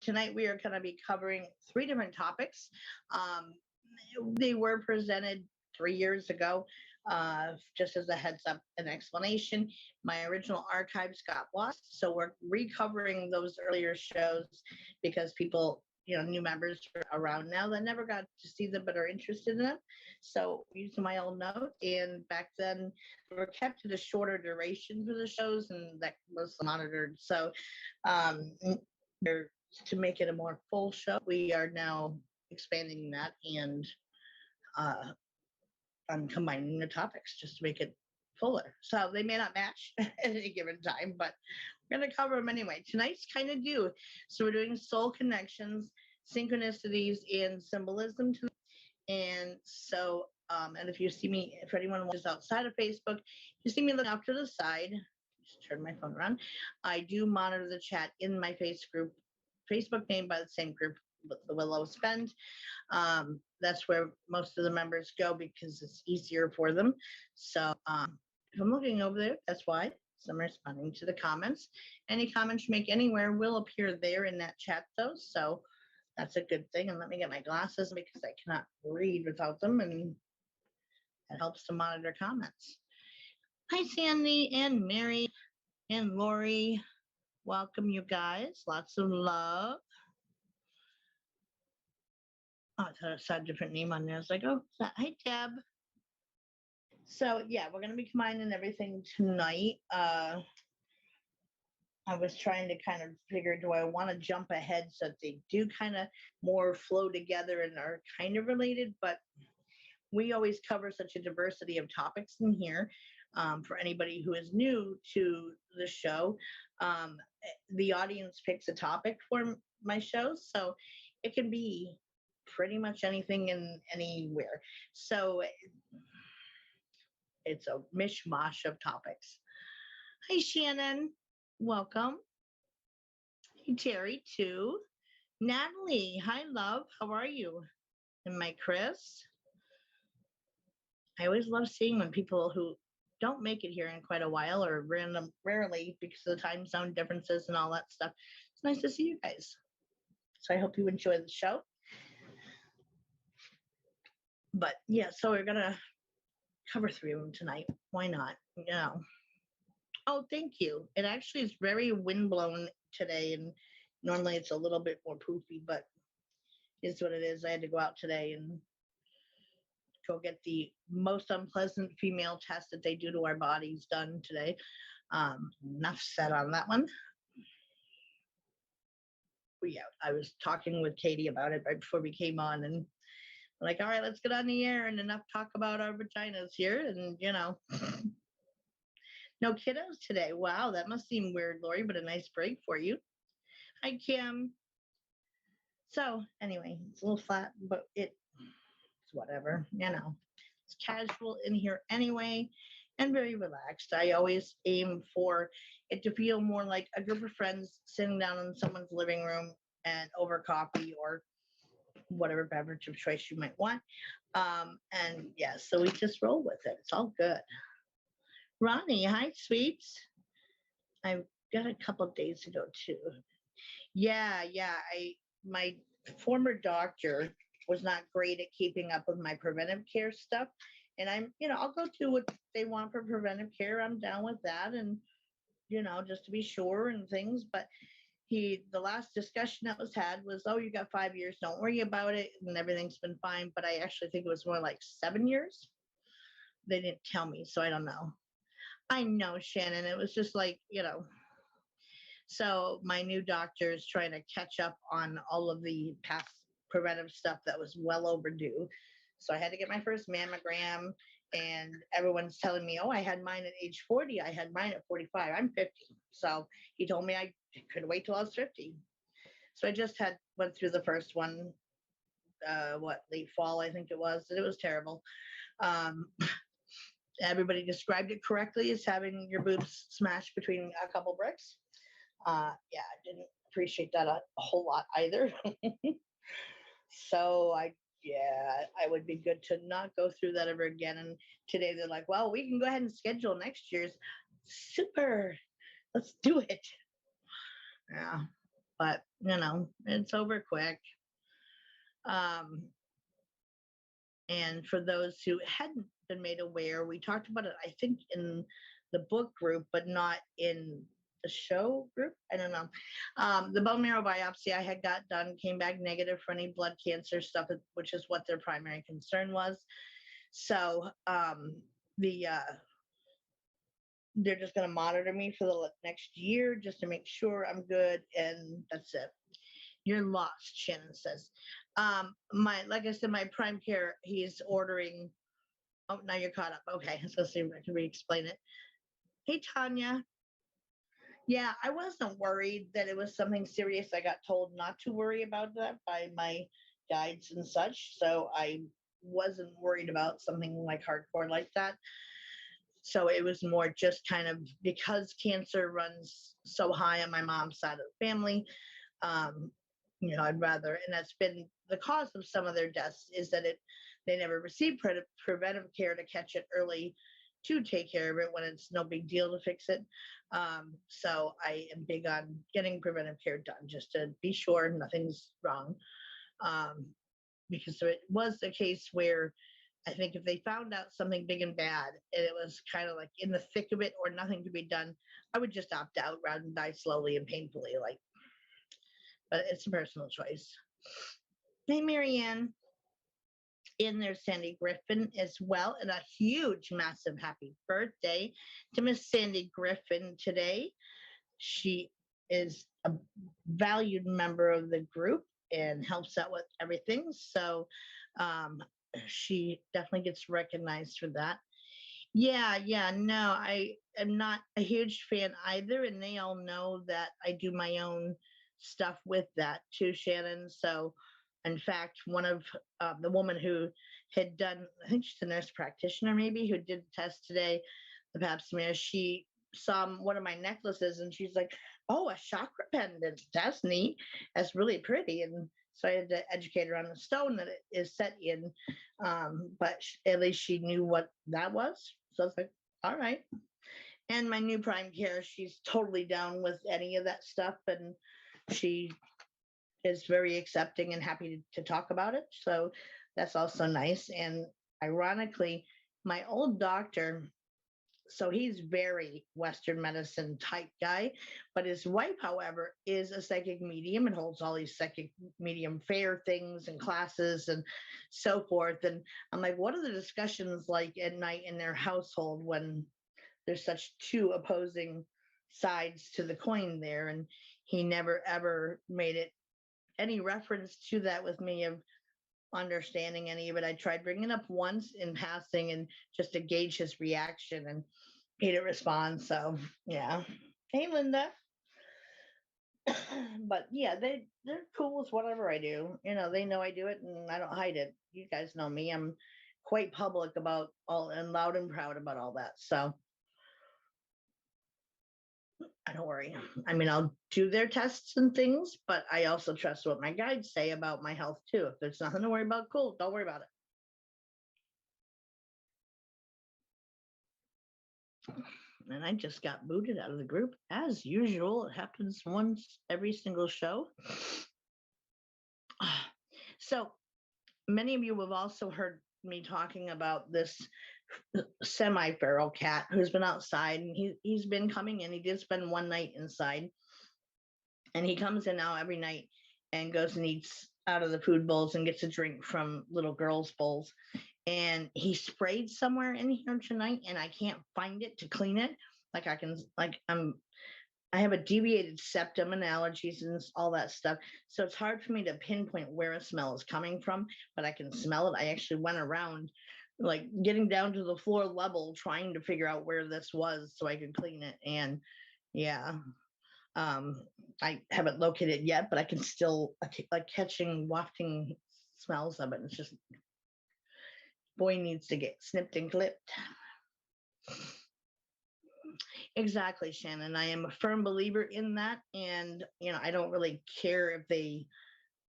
Tonight we are going to be covering 3 different topics. They were presented 3 years ago. Just as a heads up, an explanation, my original archives got lost, so we're recovering those earlier shows because people, new members are around now that never got to see them but are interested in them. So using my old note, and back then they were kept at a shorter duration for the shows, and that was monitored. So to make it a more full show, we are now expanding that, and I'm combining the topics just to make it fuller. So they may not match at any given time, but we're going to cover them anyway. Tonight's kind of due. So we're doing soul connections, synchronicities, and symbolism tonight. And so, and if you see me, if anyone is outside of Facebook, you see me look off to the side, just turn my phone around. I do monitor the chat in my Facebook name by the same group, the Willows spend. That's where most of the members go because it's easier for them. So if I'm looking over there, that's why. So I'm responding to the comments. Any comments you make anywhere will appear there in that chat though. So that's a good thing. And let me get my glasses because I cannot read without them, and it helps to monitor comments. Hi, Sandy and Mary and Lori. Welcome, you guys. Lots of love. Oh, I thought I saw a different name on there. I was like, oh, hi, Deb. So, yeah, we're going to be combining everything tonight. I was trying to kind of figure, do I want to jump ahead so that they do kind of more flow together and are kind of related? But we always cover such a diversity of topics in here. For anybody who is new to the show, the audience picks a topic for my shows. So it can be pretty much anything and anywhere. So it's a mishmash of topics. Hi, Shannon. Welcome. Hey, Terry, too. Natalie. Hi, love. How are you? And my Chris. I always love seeing when people who don't make it here in quite a while, or rarely because of the time zone differences and all that stuff. It's nice to see you guys. So I hope you enjoy the show. But yeah, so we're gonna cover 3 of them tonight. Why not? Oh, thank you. It actually is very windblown today, and normally it's a little bit more poofy, but it's what it is. I had to go out today and go get the most unpleasant female test that they do to our bodies done today. Enough said on that one. Yeah, I was talking with Katie about it right before we came on, and I'm like, all right, let's get on the air and enough talk about our vaginas here. And, no kiddos today. Wow, that must seem weird, Lori, but a nice break for you. Hi, Kim. So anyway, it's a little flat, but it's whatever, It's casual in here anyway, and very relaxed. I always aim for it to feel more like a group of friends sitting down in someone's living room and over coffee or whatever beverage of choice you might want. And yeah, so we just roll with it. It's all good. Ronnie, hi, sweets. I've got a couple of days ago too. Yeah. My former doctor was not great at keeping up with my preventive care stuff. And I'll go to what they want for preventive care. I'm down with that. And, just to be sure and things. But the last discussion that was had was, oh, you got 5 years. Don't worry about it. And everything's been fine. But I actually think it was more like 7 years. They didn't tell me. So I don't know. I know, Shannon. It was just like, So my new doctor is trying to catch up on all of the past preventive stuff that was well overdue. So I had to get my first mammogram, and everyone's telling me, oh, I had mine at age 40. I had mine at 45. I'm 50. So he told me I could wait till I was 50. So I just went through the first one, late fall, I think it was. And it was terrible. Everybody described it correctly as having your boobs smashed between a couple bricks. I didn't appreciate that a whole lot either. So I would be good to not go through that ever again. And today they're like, well, we can go ahead and schedule next year's. Super. Let's do it. Yeah. but it's over quick. And for those who hadn't been made aware, we talked about it, I think, in the book group, but not in the show group. I don't know. The bone marrow biopsy I had got done came back negative for any blood cancer stuff, which is what their primary concern was. So they're just going to monitor me for the next year just to make sure I'm good, and that's it. You're lost, Shannon says. Like I said, my prime care, he's ordering. Oh, now you're caught up. Okay, so see if I can re-explain it. Hey, Tanya. Yeah, I wasn't worried that it was something serious. I got told not to worry about that by my guides and such, so I wasn't worried about something like hardcore like that. So it was more just kind of because cancer runs so high on my mom's side of the family. I'd rather, and that's been the cause of some of their deaths, is that they never received preventive care to catch it early, to take care of it when it's no big deal to fix it. So I am big on getting preventive care done just to be sure nothing's wrong. Because it was a case where I think if they found out something big and bad and it was kind of like in the thick of it or nothing to be done, I would just opt out rather than die slowly and painfully. But it's a personal choice. Hey, Marianne. In there, Sandy Griffin as well. And a huge, massive happy birthday to Miss Sandy Griffin today. She is a valued member of the group and helps out with everything. So she definitely gets recognized for that. Yeah, no, I am not a huge fan either. And they all know that I do my own stuff with that too, Shannon. So, in fact, one of the woman who had done, I think she's a nurse practitioner maybe, who did the test today, the pap smear, she saw one of my necklaces and she's like, oh, a chakra pendant. That's neat. That's really pretty. And so I had to educate her on the stone that it is set in. But at least she knew what that was. So I was like, all right. And my new prime care, she's totally down with any of that stuff. And she is very accepting and happy to talk about it. So that's also nice. And ironically, my old doctor, so he's very Western medicine type guy, but his wife, however, is a psychic medium and holds all these psychic medium fair things and classes and so forth. And I'm like, what are the discussions like at night in their household when there's such two opposing sides to the coin there? And he never ever made it any reference to that with me of understanding any of it. I tried bringing it up once in passing and just to gauge his reaction, and he didn't respond. So yeah. Hey, Linda. But yeah, they're cool with whatever I do. They know I do it and I don't hide it. You guys know me. I'm quite public about all and loud and proud about all that. So I don't worry. I mean, I'll do their tests and things, but I also trust what my guides say about my health too. If there's nothing to worry about, cool, don't worry about it. And I just got booted out of the group as usual. It happens once every single show. So many of you have also heard me talking about this semi-feral cat who's been outside, and he's been coming in. He did spend one night inside, and he comes in now every night and goes and eats out of the food bowls and gets a drink from little girls' bowls. And he sprayed somewhere in here tonight, and I can't find it to clean it. I have a deviated septum and allergies and all that stuff. So it's hard for me to pinpoint where a smell is coming from, but I can smell it. I actually went around like getting down to the floor level, trying to figure out where this was so I could clean it. And yeah, I haven't located it yet, but I can still like catching wafting smells of it. It's just, boy needs to get snipped and clipped. Exactly, Shannon. I am a firm believer in that. And, I don't really care if they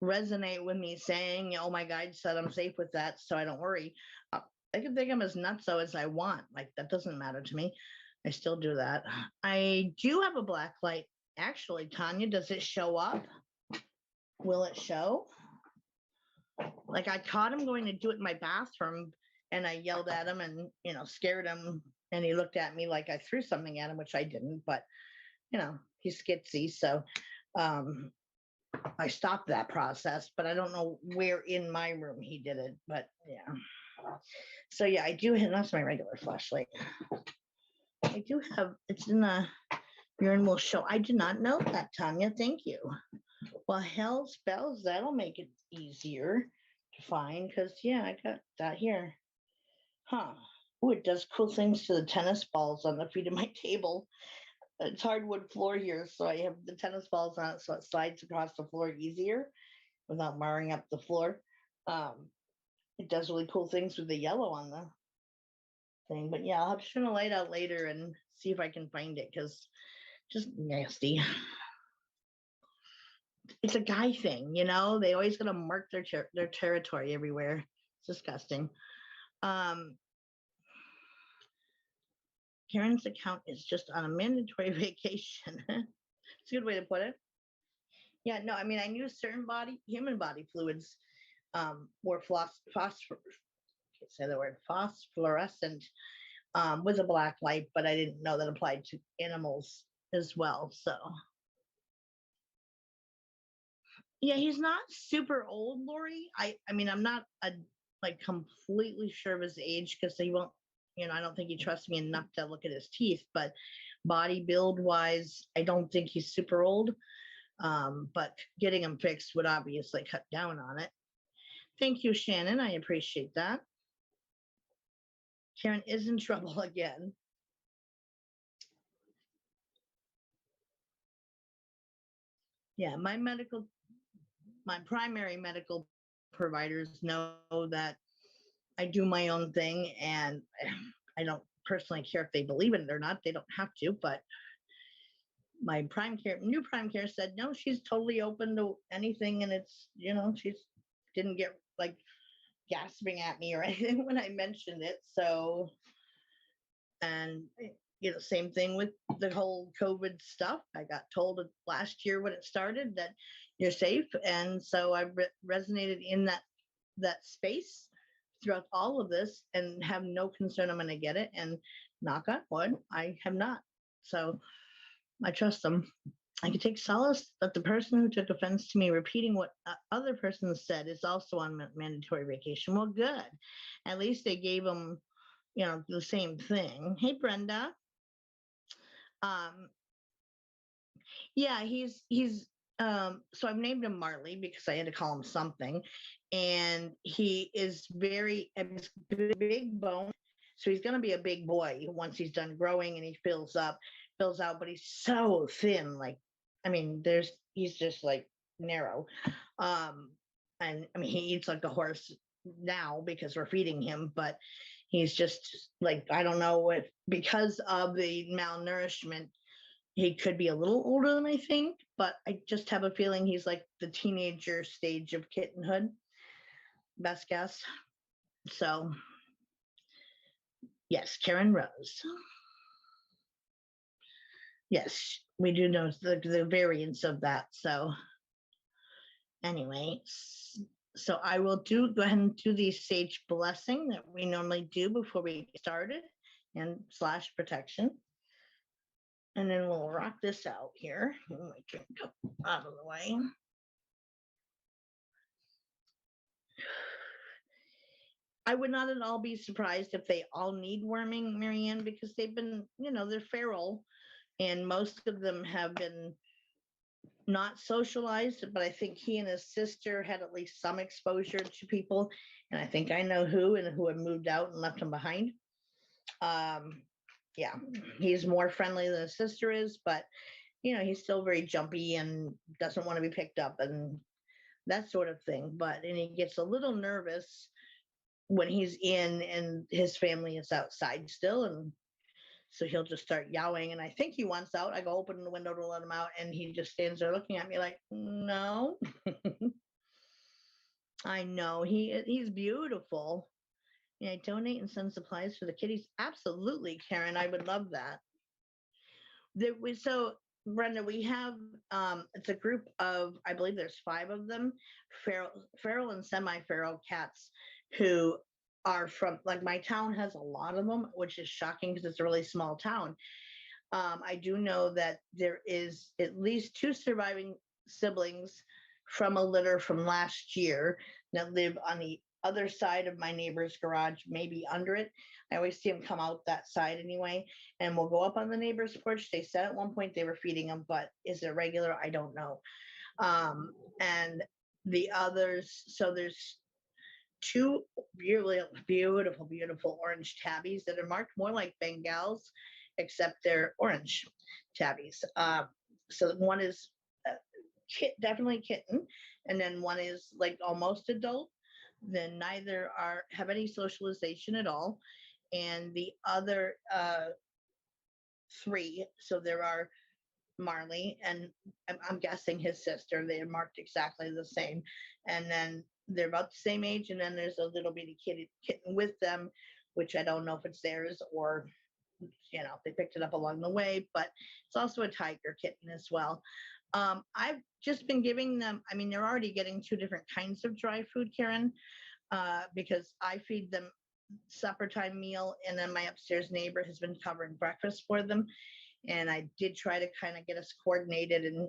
resonate with me saying, oh, my guide said I'm safe with that, so I don't worry. I can think I'm as nutso as I want. Like, that doesn't matter to me. I still do that. I do have a black light. Actually, Tanya, does it show up? will it show? Like I caught him going to do it in my bathroom and I yelled at him and, scared him. And he looked at me like I threw something at him, which I didn't, but he's skitsy. So, I stopped that process, but I don't know where in my room he did it, but yeah. So yeah, I do, and that's my regular flashlight. I do have, it's in the urine will show. I did not know that, Tanya. Thank you. Well, hell spells, that'll make it easier to find because, yeah, I got that here. Huh. Oh, it does cool things to the tennis balls on the feet of my table. It's hardwood floor here, so I have the tennis balls on it so it slides across the floor easier without marring up the floor. It does really cool things with the yellow on the thing. But yeah, I'll have to turn the light out later and see if I can find it because just nasty. It's a guy thing, they always gotta mark their territory everywhere. It's disgusting. Karen's account is just on a mandatory vacation. It's a good way to put it. Yeah, no, I mean, I knew certain human body fluids were phosphorescent with a black light, but I didn't know that applied to animals as well. So yeah, he's not super old, Lori. I mean, I'm not completely sure of his age because he won't, I don't think he trusts me enough to look at his teeth, but body build wise, I don't think he's super old. But getting him fixed would obviously cut down on it. Thank you, Shannon. I appreciate that. Karen is in trouble again. Yeah, my primary medical providers know that I do my own thing and I don't personally care if they believe in it or not. They don't have to, but my new prime care said, no, she's totally open to anything. And it's, she's didn't get like gasping at me or anything when I mentioned it. So, and same thing with the whole COVID stuff. I got told last year when it started that you're safe. And so I resonated in that space throughout all of this and have no concern I'm going to get it. And knock on wood, I have not. So I trust them. I can take solace that the person who took offense to me repeating what other persons said is also on mandatory vacation. Well, good. At least they gave them, the same thing. Hey, Brenda. Yeah, he's so I've named him Marley because I had to call him something, and he is very big bone, so he's gonna be a big boy once he's done growing and he fills out, but he's so thin. Like, I mean, he's just like narrow, and I mean he eats like a horse now because we're feeding him, but he's just like, I don't know if because of the malnourishment he could be a little older than I think, but I just have a feeling he's like the teenager stage of kittenhood. Best guess. So, yes, Karen Rose. Yes, we do know the variants of that. So, anyway, so I will go ahead and do the sage blessing that we normally do before we get started and / protection. And then we'll rock this out here. Let me drink out of the way. I would not at all be surprised if they all need worming, Marianne, because they've been, they're feral and most of them have been not socialized, but I think he and his sister had at least some exposure to people. And I think I know who and who had moved out and left him behind. Yeah, he's more friendly than his sister is, but he's still very jumpy and doesn't want to be picked up and that sort of thing. And he gets a little nervous when he's in and his family is outside still. And so he'll just start yowling. And I think he wants out. I go open the window to let him out. And he just stands there looking at me like, no. I know he's beautiful. Yeah, I donate and send supplies for the kitties. Absolutely, Karen. I would love that. So Brenda, we have it's a group of, I believe there's 5 of them, feral and semi-feral cats who are from, like, my town has a lot of them, which is shocking because it's a really small town. I do know that there is at least 2 surviving siblings from a litter from last year that live on the other side of my neighbor's garage, maybe under it. I always see them come out that side anyway, and we'll go up on the neighbor's porch. They said at one point they were feeding them, but is it regular? I don't know. And the others, so there's 2 beautiful orange tabbies that are marked more like Bengals, except they're orange tabbies. So one is definitely kitten, and then one is like almost adult. Then neither have any socialization at all, and the other 3. So there are Marley, and I'm guessing his sister. They are marked exactly the same, and then they're about the same age. And then there's a little bitty kitten with them, which I don't know if it's theirs or they picked it up along the way. But it's also a tiger kitten as well. I've just been giving them. I mean, they're already getting 2 different kinds of dry food, Karen, because I feed them supper time meal, and then my upstairs neighbor has been covering breakfast for them. And I did try to kind of get us coordinated, and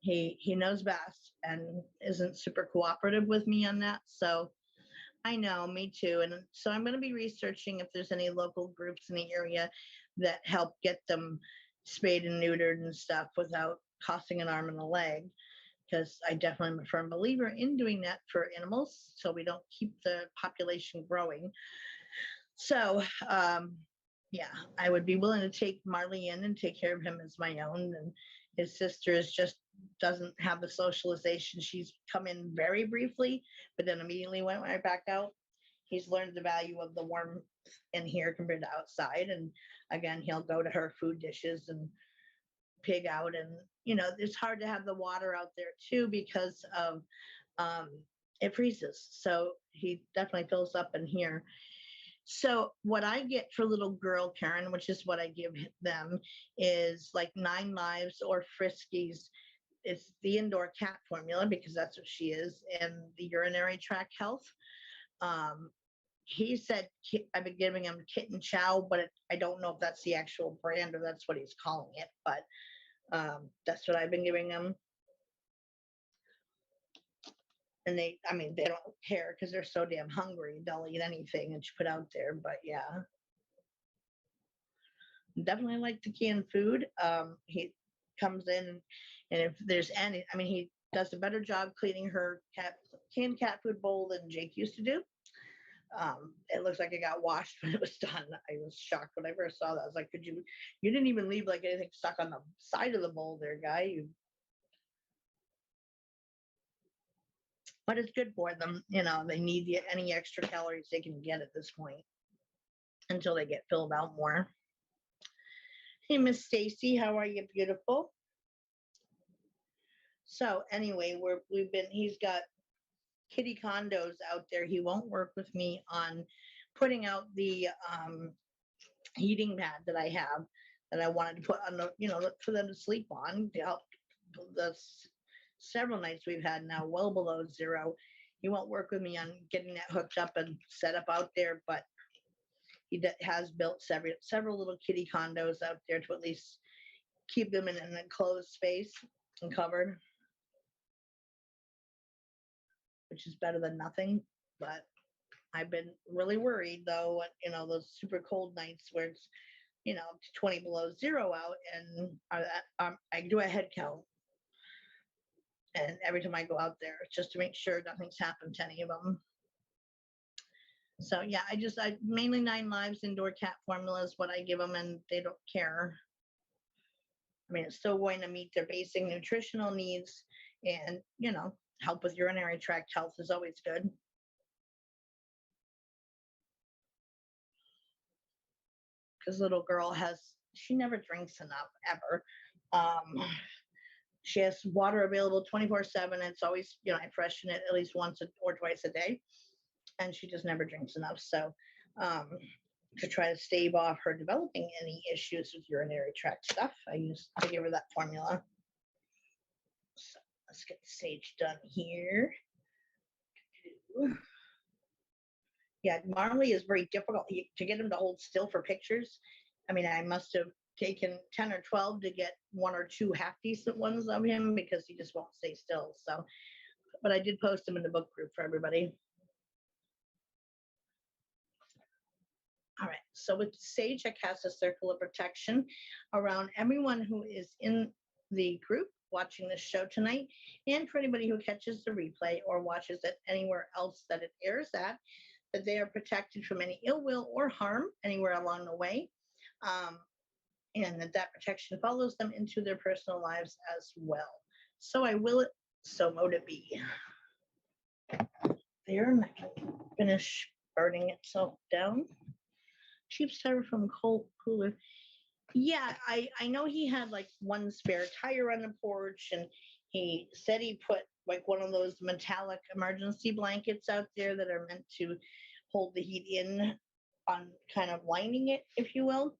he knows best and isn't super cooperative with me on that. So I know, me too. And so I'm going to be researching if there's any local groups in the area that help get them spayed and neutered and stuff without costing an arm and a leg, because I definitely am a firm believer in doing that for animals so we don't keep the population growing. So, yeah, I would be willing to take Marley in and take care of him as my own. And his sister is just doesn't have the socialization. She's come in very briefly, but then immediately went right back out. He's learned the value of the warmth in here compared to outside. And again, he'll go to her food dishes and pig out. And, it's hard to have the water out there too because of it freezes. So he definitely fills up in here. So what I get for little girl Karen, which is what I give them, is like 9 Lives or Friskies. It's the indoor cat formula because that's what she is, and the urinary tract health. He said I've been giving him Kitten Chow, but I don't know if that's the actual brand or that's what he's calling it. But that's what I've been giving him. And they don't care because they're so damn hungry. They'll eat anything that you put out there. But yeah, definitely like the canned food. He comes in, and if there's any, he does a better job cleaning her canned cat food bowl than Jake used to do. It looks like it got washed when it was done. I was shocked when I first saw that. I was like, you didn't even leave like anything stuck on the side of the bowl there, guy. But it's good for them. They need any extra calories they can get at this point until they get filled out more. Hey, Miss Stacy, how are you, beautiful? So anyway, he's got kitty condos out there. He won't work with me on putting out the heating pad that I have that I wanted to put on for them to sleep on to help the several nights we've had now well below 0. He won't work with me on getting that hooked up and set up out there, but he has built several little kitty condos out there to at least keep them in an enclosed space and covered, which is better than nothing. But I've been really worried though, those super cold nights where it's 20 below 0 out, and I do a head count. And every time I go out there, just to make sure nothing's happened to any of them. So yeah, I mainly 9 Lives indoor cat formula is what I give them, and they don't care. It's still going to meet their basic nutritional needs, and help with urinary tract health is always good. Because little girl she never drinks enough ever. She has water available 24/7. It's always, I freshen it at least once or twice a day, and she just never drinks enough. So to try to stave off her developing any issues with urinary tract stuff. I give her that formula. So let's get the sage done here. Yeah, Marley is very difficult to get him to hold still for pictures. I mean, I must have taken 10 or 12 to get 1 or 2 half decent ones of him because he just won't stay still. So, but I did post them in the book group for everybody. All right, so with Sage, I cast a circle of protection around everyone who is in the group watching this show tonight, and for anybody who catches the replay or watches it anywhere else that it airs at, that they are protected from any ill will or harm anywhere along the way, and that protection follows them into their personal lives as well. So I will it, so mote it be. There, and I can finish burning itself down. Cheap styrofoam cooler. Yeah, I know he had like one spare tire on the porch, and he said he put like one of those metallic emergency blankets out there that are meant to hold the heat in on kind of lining it, if you will.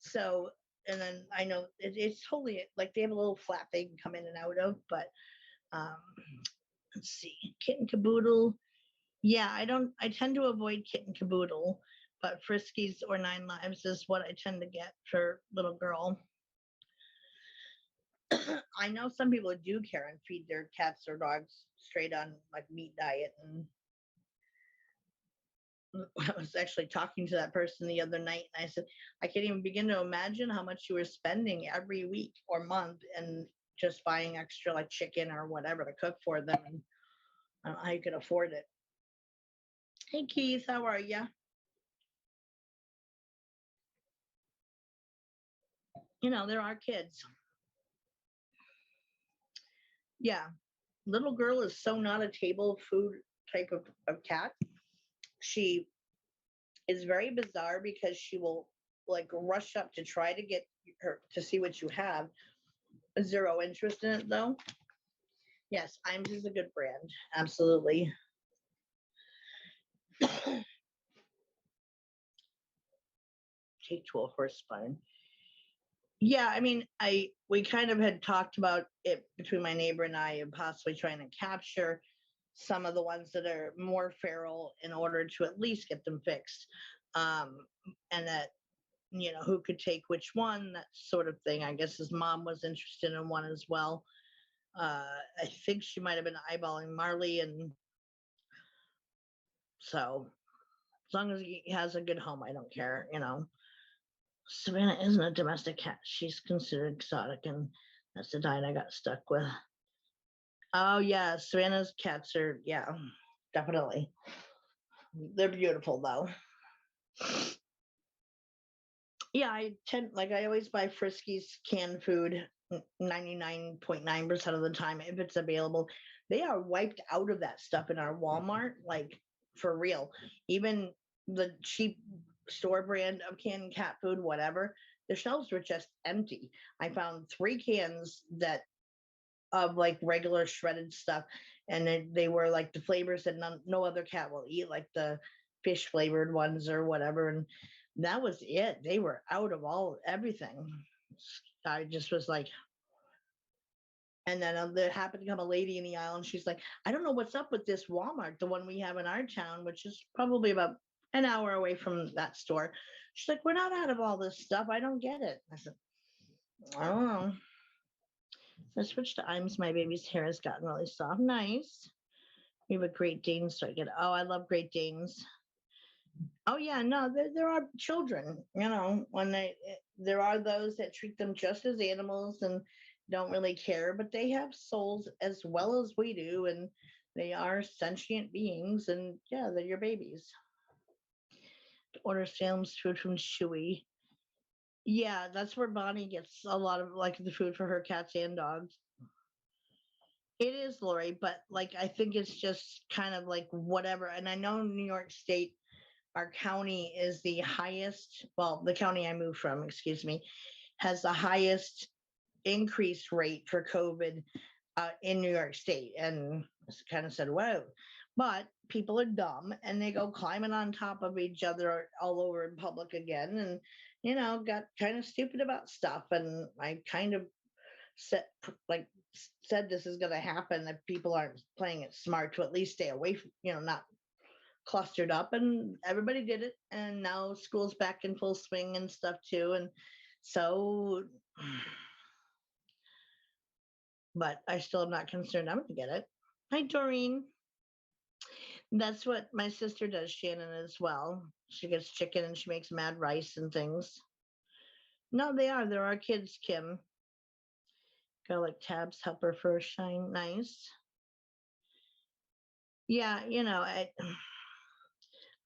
So, and then I know it's totally like they have a little flap they can come in and out of, but let's see, Kitten Caboodle. Yeah, I tend to avoid Kitten Caboodle, but Friskies or 9 Lives is what I tend to get for little girl. I know some people do care and feed their cats or dogs straight on like meat diet, and I was actually talking to that person the other night, and I said, I can't even begin to imagine how much you were spending every week or month and just buying extra like chicken or whatever to cook for them, and I don't know how you could afford it. Hey Keith, how are you? You know, there are kids. Yeah, little girl is so not a table food type of cat. She is very bizarre because she will like rush up to try to get her to see what you have. Zero interest in it though. Yes, Iams is a good brand. Absolutely. Take to a horse spine. Yeah, I mean, we kind of had talked about it between my neighbor and I, and possibly trying to capture some of the ones that are more feral in order to at least get them fixed. And that, you know, who could take which one, that sort of thing. I guess his mom was interested in one as well. I think she might have been eyeballing Marley, and so as long as he has a good home, I don't care, you know. Savannah isn't a domestic cat. She's considered exotic, and that's the diet I got stuck with. Oh yeah, Savannah's cats are, yeah, definitely. They're beautiful though. Yeah, I always buy Friskies canned food 99.9% of the time if it's available. They are wiped out of that stuff in our Walmart, like for real. Even the cheap store brand of canned cat food, whatever, the shelves were just empty. I found 3 cans that of like regular shredded stuff, and they were like the flavors that no other cat will eat, like the fish flavored ones or whatever, and that was it. They were out of everything. I just was like, and then there happened to come a lady in the aisle, and she's like, I don't know what's up with this Walmart, the one we have in our town, which is probably about an hour away from that store. She's like, we're not out of all this stuff. I don't get it. I said, I don't know. So I switched to Iams. My baby's hair has gotten really soft. Nice. We have a Great Dane, so I get, oh, I love Great Danes. Oh yeah, no, there are children, you know, there are those that treat them just as animals and don't really care, but they have souls as well as we do, and they are sentient beings, and yeah, they're your babies. Order Salem's food from Chewy. Yeah, that's where Bonnie gets a lot of like the food for her cats and dogs. It is, Lori, but like I think it's just kind of like whatever. And I know New York State, our county is the highest, well, the county I moved from, excuse me, has the highest increase rate for COVID in New York State. And kind of said, whoa, But people are dumb and they go climbing on top of each other all over in public again, and got kind of stupid about stuff. And I kind of said like said this is going to happen if people aren't playing it smart, to at least stay away from, not clustered up. And everybody did it, and now school's back in full swing and stuff too. And so, but I still am not concerned. I'm gonna get it. Hi, Doreen. That's what my sister does, Shannon, as well. She gets chicken and she makes mad rice and things. No, they are. There are kids, Kim. Garlic tabs help her first shine. Nice. Yeah,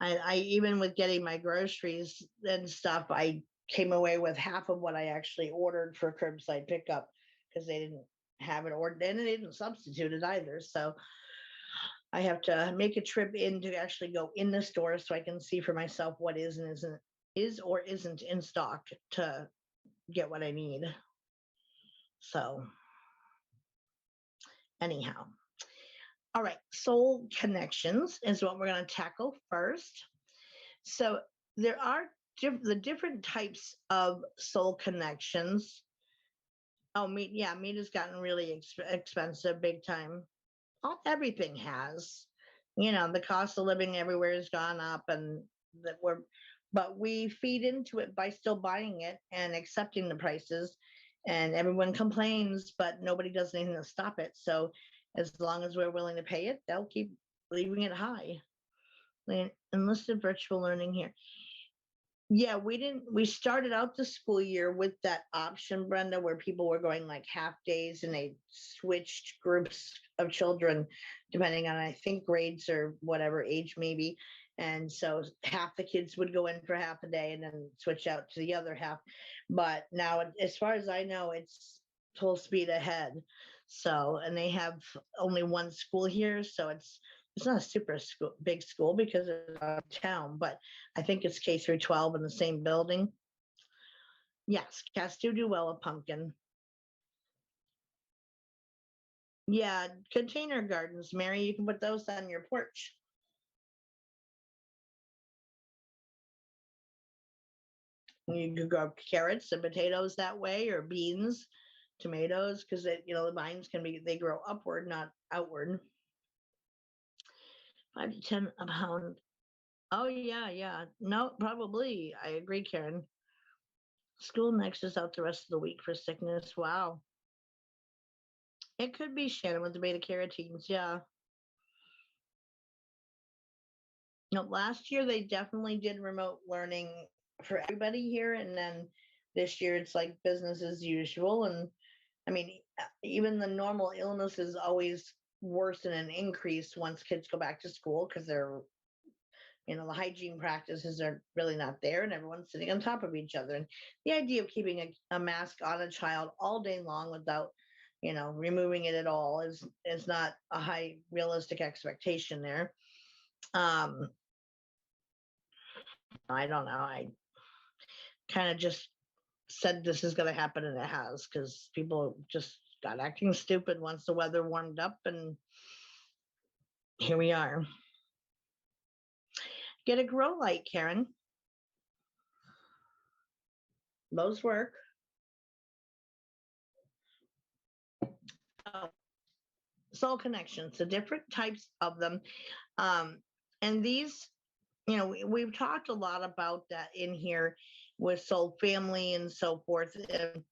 I even with getting my groceries and stuff, I came away with half of what I actually ordered for curbside pickup because they didn't have it ordered, and they didn't substitute it either. So I have to make a trip in to actually go in the store so I can see for myself what is and isn't in stock to get what I need. So anyhow, all right, soul connections is what we're going to tackle first. So there are the different types of soul connections. Oh, meat has gotten really expensive, big time. Everything has. The cost of living everywhere has gone up, and but we feed into it by still buying it and accepting the prices. And everyone complains, but nobody does anything to stop it. So as long as we're willing to pay it, they'll keep leaving it high. Enlisted virtual learning here. Yeah, we started out the school year with that option, Brenda, where people were going like half days, and they switched groups of children depending on, I think, grades or whatever age maybe. And so half the kids would go in for half a day and then switch out to the other half. But now, as far as I know, it's full speed ahead. So, and they have only one school here, so it's not a super big school because it's out of town, but I think it's K through 12 in the same building. Yes, cats do well with pumpkin. Yeah, container gardens, Mary, you can put those on your porch. You could grow carrots and potatoes that way, or beans, tomatoes, because the vines they grow upward, not outward. 5 to 10 a pound. Oh yeah, yeah. No, probably. I agree, Karen. School next is out the rest of the week for sickness. Wow. It could be Shannon with the beta carotenes. Yeah. No, last year they definitely did remote learning for everybody here, and then this year it's like business as usual. And I mean, even the normal illness is always worse than an increase once kids go back to school because the hygiene practices are really not there, and everyone's sitting on top of each other. And the idea of keeping a mask on a child all day long without removing it at all is not a high realistic expectation there. I don't know. I kind of just said this is going to happen, and it has, because people just got acting stupid once the weather warmed up, and here we are. Get a grow light, Karen. Those work. Oh, soul connections, the different types of them. And these, we've talked a lot about that in here with soul family and so forth. And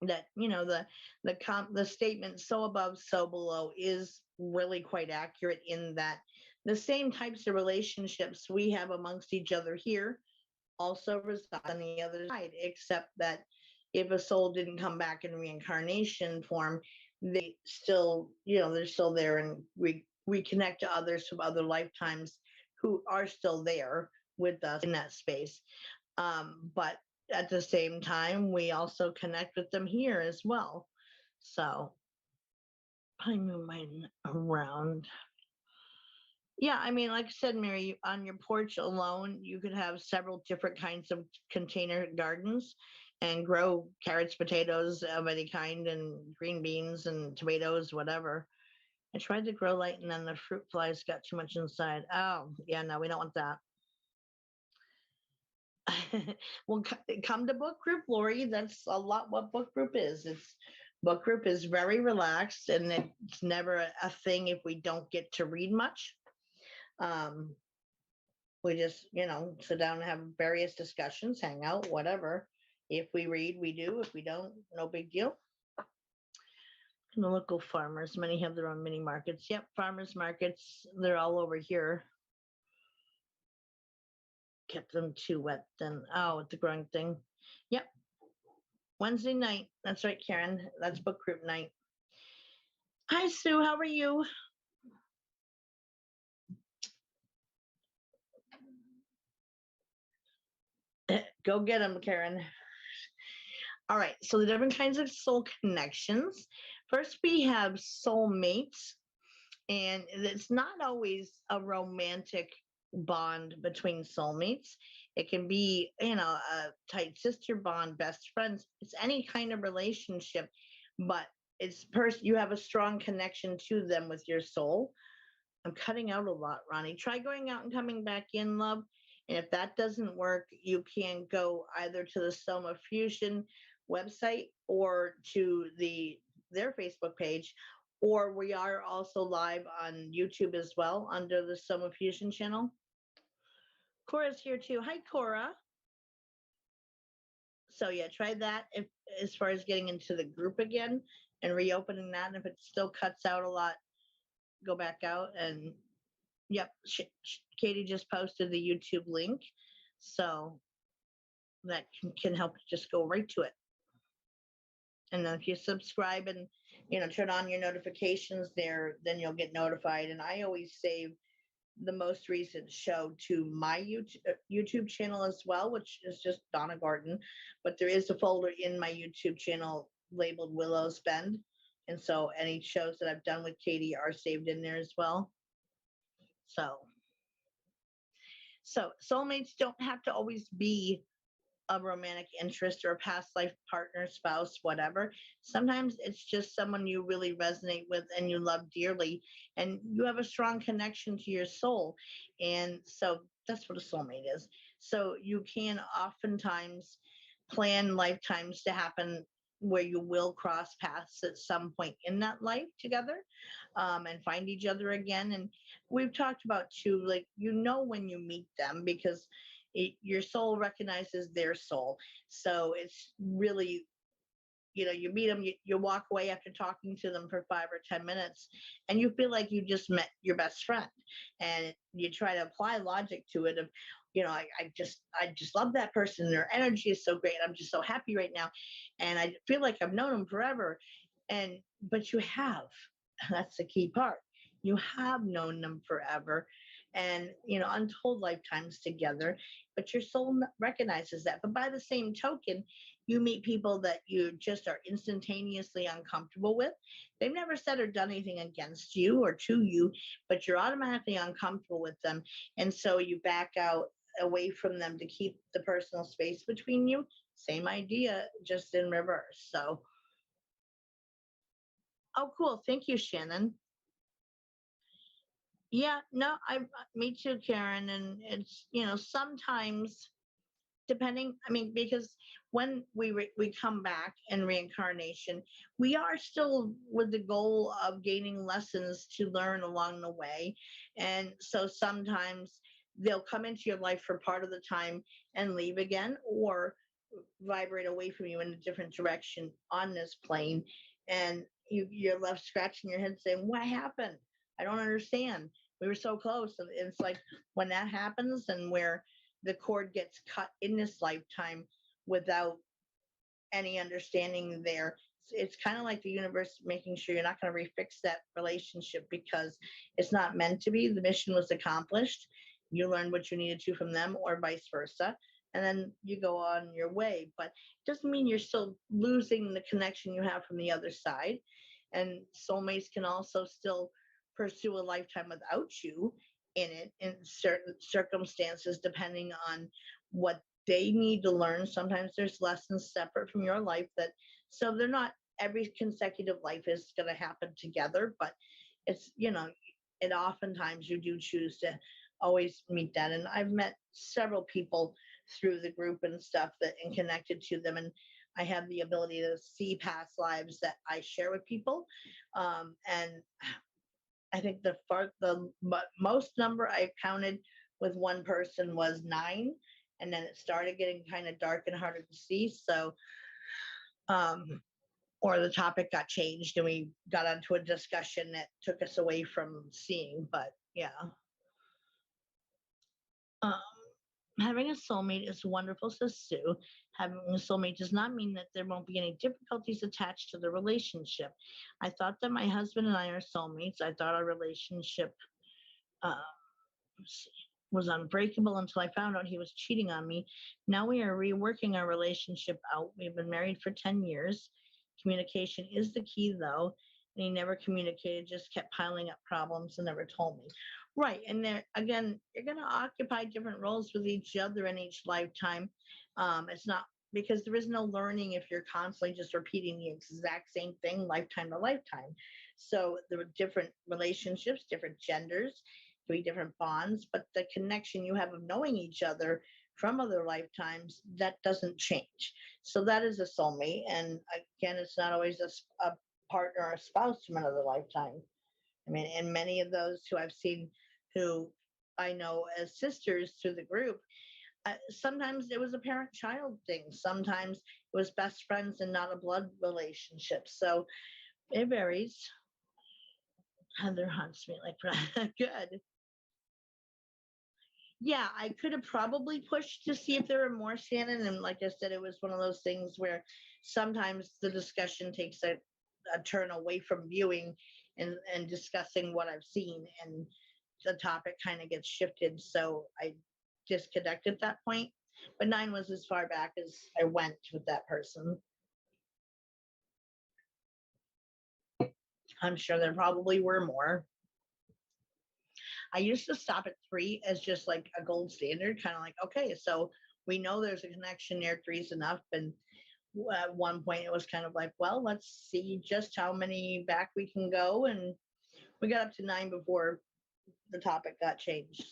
that the statement "so above, so below" is really quite accurate, in that the same types of relationships we have amongst each other here also reside on the other side, except that if a soul didn't come back in reincarnation form, they still, they're still there, and we connect to others from other lifetimes who are still there with us in that space. But at the same time, we also connect with them here as well. So I move mine around. Yeah, I mean, like I said, Mary, on your porch alone, you could have several different kinds of container gardens and grow carrots, potatoes of any kind, and green beans and tomatoes, whatever. I tried to grow light and then the fruit flies got too much inside. Oh, yeah, no, we don't want that. Well, come to book group, Lori. That's a lot what book group is. It's book group is very relaxed and it's never a thing if we don't get to read much. Um, we just, sit down and have various discussions, hang out, whatever. If we read, we do. If we don't, no big deal. And the local farmers, many have their own mini markets. Yep, farmers markets, they're all over here. Kept them too wet then. Oh, it's the growing thing. Yep. Wednesday night. That's right, Karen. That's book group night. Hi, Sue. How are you? Go get them, Karen. All right. So the different kinds of soul connections. First, we have soulmates. And it's not always a romantic bond between soulmates. It can be, a tight sister bond, best friends. It's any kind of relationship, but it's you have a strong connection to them with your soul. I'm cutting out a lot, Ronnie. Try going out and coming back in, love. And if that doesn't work, you can go either to the Soma Fusion website or to their Facebook page, or we are also live on YouTube as well under the Soma Fusion channel. Cora's here too. Hi, Cora. So yeah, try that as far as getting into the group again and reopening that. And if it still cuts out a lot, go back out and yep. Katie just posted the YouTube link, so that can help just go right to it. And then if you subscribe and turn on your notifications there, then you'll get notified. And I always save the most recent show to my YouTube channel as well, which is just Donna Gorton. But there is a folder in my YouTube channel labeled Willows Bend. And so any shows that I've done with Katie are saved in there as well. So soulmates don't have to always be a romantic interest or a past life partner, spouse, whatever. Sometimes it's just someone you really resonate with and you love dearly, and you have a strong connection to your soul. And so that's what a soulmate is. So you can oftentimes plan lifetimes to happen where you will cross paths at some point in that life together, and find each other again. And we've talked about too, like, when you meet them because your soul recognizes their soul. So it's really, you meet them, you walk away after talking to them for 5 or 10 minutes, and you feel like you just met your best friend. And you try to apply logic to it of, I just love that person. Their energy is so great. I'm just so happy right now. And I feel like I've known them forever. But you have, that's the key part. You have known them forever and, untold lifetimes together, but your soul recognizes that. But by the same token, you meet people that you just are instantaneously uncomfortable with. They've never said or done anything against you or to you, but you're automatically uncomfortable with them. And so you back out away from them to keep the personal space between you. Same idea, just in reverse. So, oh, cool. Thank you, Shannon. Yeah, no, me too, Karen. And it's, sometimes depending, I mean, because when we come back in reincarnation, we are still with the goal of gaining lessons to learn along the way. And so sometimes they'll come into your life for part of the time and leave again, or vibrate away from you in a different direction on this plane. And you're left scratching your head saying, what happened? I don't understand. We were so close. And it's like when that happens and where the cord gets cut in this lifetime without any understanding there, it's kind of like the universe making sure you're not going to refix that relationship because it's not meant to be. The mission was accomplished. You learned what you needed to from them, or vice versa. And then you go on your way. But it doesn't mean you're still losing the connection you have from the other side. And soulmates can also still pursue a lifetime without you in it in certain circumstances, depending on what they need to learn. Sometimes there's lessons separate from your life so they're not every consecutive life is going to happen together, but it's, it oftentimes you do choose to always meet that. And I've met several people through the group and stuff and connected to them. And I have the ability to see past lives that I share with people. And I think the most number I counted with one person was 9, and then it started getting kind of dark and harder to see. So, or the topic got changed and we got onto a discussion that took us away from seeing. But yeah, um, having a soulmate is wonderful, says Sue. Having a soulmate does not mean that there won't be any difficulties attached to the relationship. I thought that my husband and I are soulmates. I thought our relationship uh, was unbreakable until I found out he was cheating on me. Now we are reworking our relationship out. We've been married for 10 years. Communication is the key, though. And he never communicated, just kept piling up problems and never told me. Right. And there, again, you're going to occupy different roles with each other in each lifetime. It's not because there is no learning if you're constantly just repeating the exact same thing lifetime to lifetime. So there are different relationships, different genders, three different bonds, but the connection you have of knowing each other from other lifetimes, that doesn't change. So that is a soulmate. And again, it's not always a partner or a spouse from another lifetime. I mean, and many of those who I've seen who I know as sisters through the group, sometimes it was a parent-child thing. Sometimes it was best friends and not a blood relationship. So it varies. Heather hunts me like good. Yeah, I could have probably pushed to see if there were more, Shannon. And like I said, it was one of those things where sometimes the discussion takes a turn away from viewing and discussing what I've seen, and the topic kind of gets shifted. So I disconnected at that point. But 9 was as far back as I went with that person. I'm sure there probably were more. I used to stop at 3 as just like a gold standard, kind of like, okay, so we know there's a connection there, 3 is enough. And at one point it was kind of like, well, let's see just how many back we can go. And we got up to 9 before the topic got changed.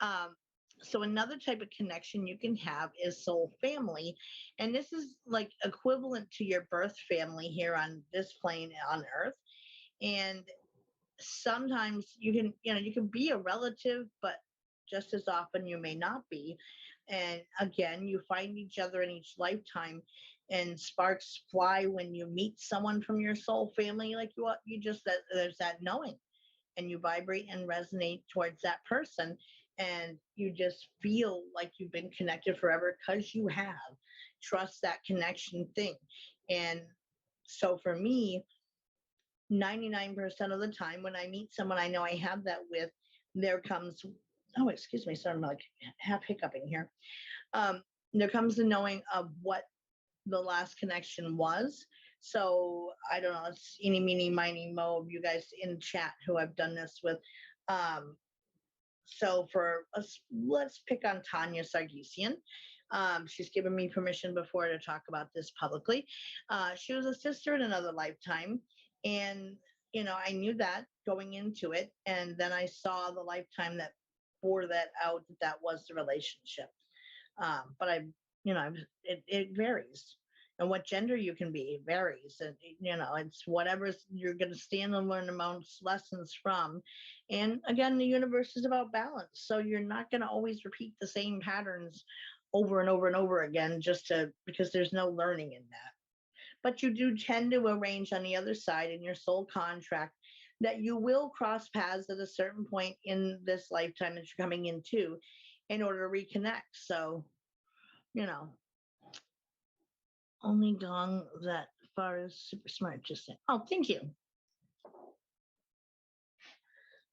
Um, so another type of connection you can have is soul family. And this is like equivalent to your birth family here on this plane on Earth. And sometimes you can be a relative, but just as often you may not be. And again, you find each other in each lifetime, and sparks fly when you meet someone from your soul family. Like you just that there's that knowing, and you vibrate and resonate towards that person, and you just feel like you've been connected forever because you have trust that connection thing. And so for me, 99% of the time when I meet someone I know I have that with, there comes, oh, excuse me, sorry, I'm like half hiccuping here. There comes the knowing of what the last connection was. So I don't know, it's eeny, meeny, miny, mo of you guys in chat who I've done this with. So for us, let's pick on Tanya Sargisian. She's given me permission before to talk about this publicly. She was a sister in another lifetime. And, I knew that going into it. And then I saw the lifetime that bore that out, that was the relationship. But it varies. And what gender you can be varies. And, it's whatever you're going to stand and learn the most lessons from. And again, the universe is about balance. So you're not going to always repeat the same patterns over and over and over again because there's no learning in that. But you do tend to arrange on the other side in your soul contract that you will cross paths at a certain point in this lifetime that you're coming into in order to reconnect. So, only gone that far is super smart, just saying. Oh, thank you.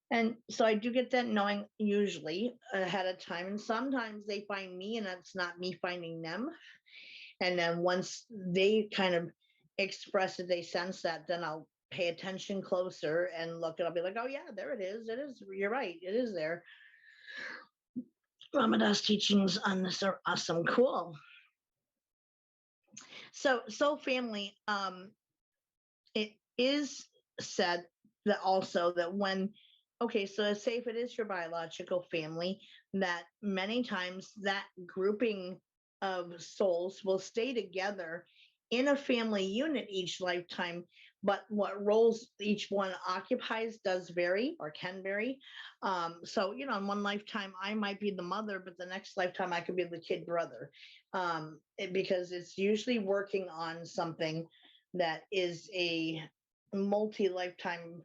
And so I do get that knowing usually ahead of time. And sometimes they find me and it's not me finding them. And then once they kind of express it, they sense that, then I'll pay attention closer and look, and I'll be like, oh yeah, there it is. It is. You're right. It is there. Ramada's teachings on this are awesome. Cool. So family, it is said that also that when, okay, so let's say if it is your biological family, that many times that grouping of souls will stay together in a family unit each lifetime, but what roles each one occupies does vary or can vary. So, in one lifetime, I might be the mother, but the next lifetime, I could be the kid brother, because it's usually working on something that is a multi lifetime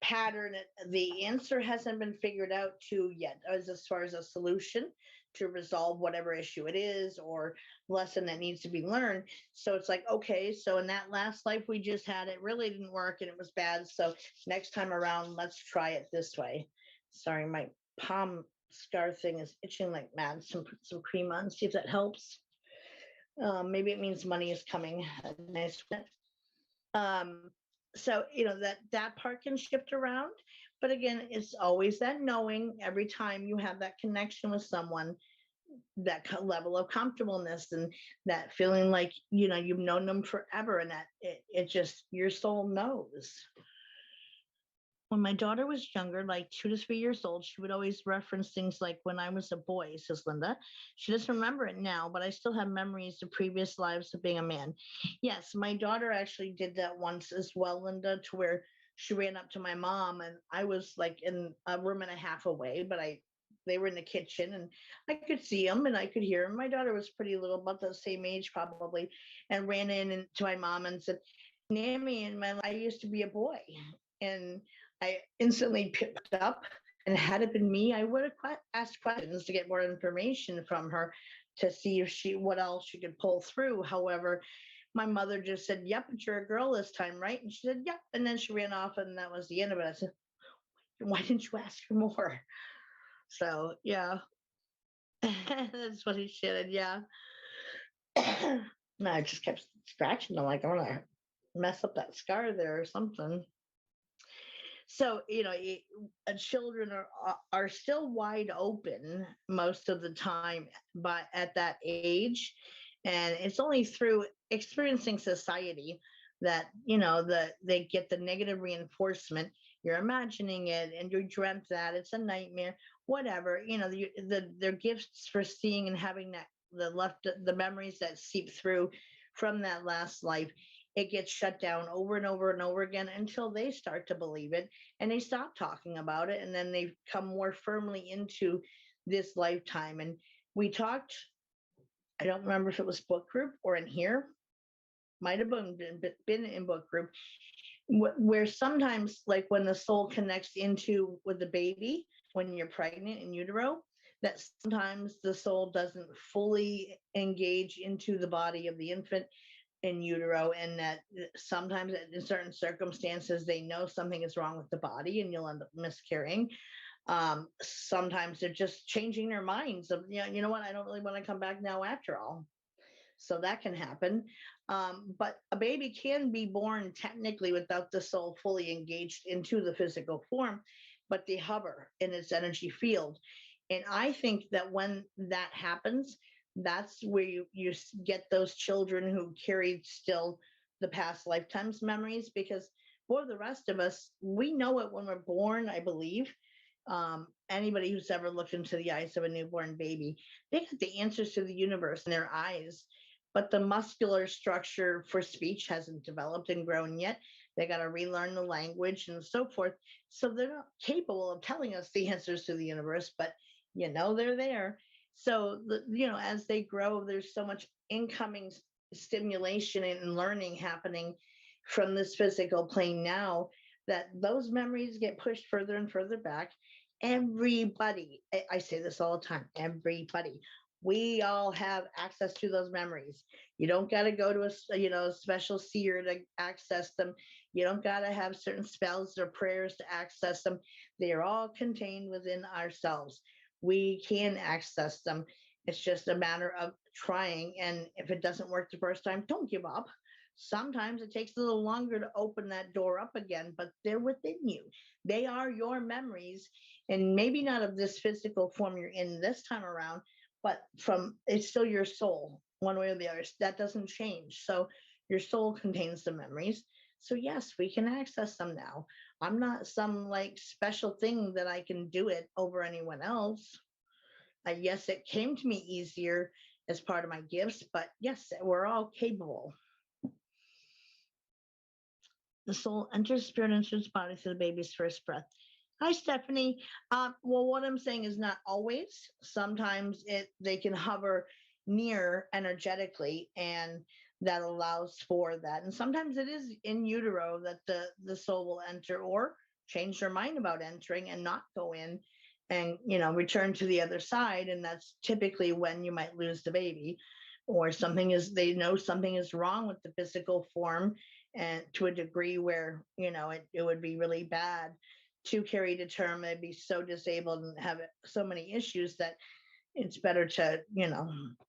pattern. The answer hasn't been figured out to yet, as far as a solution to resolve whatever issue it is or lesson that needs to be learned. So it's like, okay, so in that last life we just had, it really didn't work and it was bad. So next time around, let's try it this way. Sorry, my palm scar thing is itching like mad. Put some cream on, see if that helps. Maybe it means money is coming. Nice. Um, so that part can shift around, but again, it's always that knowing every time you have that connection with someone, that level of comfortableness and that feeling like you've known them forever, and that it just, your soul knows. When my daughter was younger, like 2 to 3 years old, she would always reference things like when I was a boy, says Linda. She doesn't remember it now, but I still have memories of previous lives of being a man. Yes, my daughter actually did that once as well, Linda, to where she ran up to my mom and I was like in a room and a half away, but they were in the kitchen and I could see them and I could hear them. My daughter was pretty little, about the same age probably, and ran in to my mom and said, Nammy, in my life, I used to be a boy. And I instantly picked up, and had it been me, I would have asked questions to get more information from her to see if what else she could pull through. However, my mother just said, "Yep, but you're a girl this time, right?" And she said, "Yep," and then she ran off, and that was the end of it. I said, "Why didn't you ask her more?" So yeah, that's what he said. Yeah, no, I just kept scratching them like I want to mess up that scar there or something. So children are still wide open most of the time, but at that age, and it's only through experiencing society that they get the negative reinforcement. You're imagining it, and you dreamt that it's a nightmare. Whatever, their gifts for seeing and having that the memories that seep through from that last life, it gets shut down over and over and over again until they start to believe it and they stop talking about it, and then they come more firmly into this lifetime. And we talked, I don't remember if it was book group or in here, might have been in book group, where sometimes, like when the soul connects into with the baby when you're pregnant in utero, that sometimes the soul doesn't fully engage into the body of the infant in utero, and that sometimes in certain circumstances they know something is wrong with the body and you'll end up miscarrying. Sometimes they're just changing their minds of, you know what, I don't really want to come back now after all. So that can happen. But a baby can be born technically without the soul fully engaged into the physical form, but they hover in its energy field. And I think that when that happens, that's where you get those children who carry still the past lifetimes memories, because for the rest of us, we know it when we're born, I believe. Anybody who's ever looked into the eyes of a newborn baby, they get the answers to the universe in their eyes, but the muscular structure for speech hasn't developed and grown yet. They got to relearn the language and so forth. So they're not capable of telling us the answers to the universe, but they're there. So as they grow, there's so much incoming stimulation and learning happening from this physical plane now, that those memories get pushed further and further back. Everybody, I say this all the time, everybody, we all have access to those memories. You don't got to go to a special seer to access them. You don't got to have certain spells or prayers to access them. They are all contained within ourselves. We can access them. It's just a matter of trying. And if it doesn't work the first time, don't give up. Sometimes it takes a little longer to open that door up again, but they're within you. They are your memories, and maybe not of this physical form you're in this time around, but it's still your soul, one way or the other. That doesn't change. So your soul contains the memories. So yes, we can access them now. I'm not some like special thing that I can do it over anyone else. Yes, it came to me easier as part of my gifts, but yes, we're all capable. The soul enters spirit enters body through the baby's first breath. Hi, Stephanie. Well, what I'm saying is not always. Sometimes they can hover near energetically, and that allows for that. And sometimes it is in utero that the soul will enter or change their mind about entering and not go in and return to the other side. And that's typically when you might lose the baby, or they know something is wrong with the physical form, and to a degree where it would be really bad to carry to term. They'd be so disabled and have so many issues that it's better to,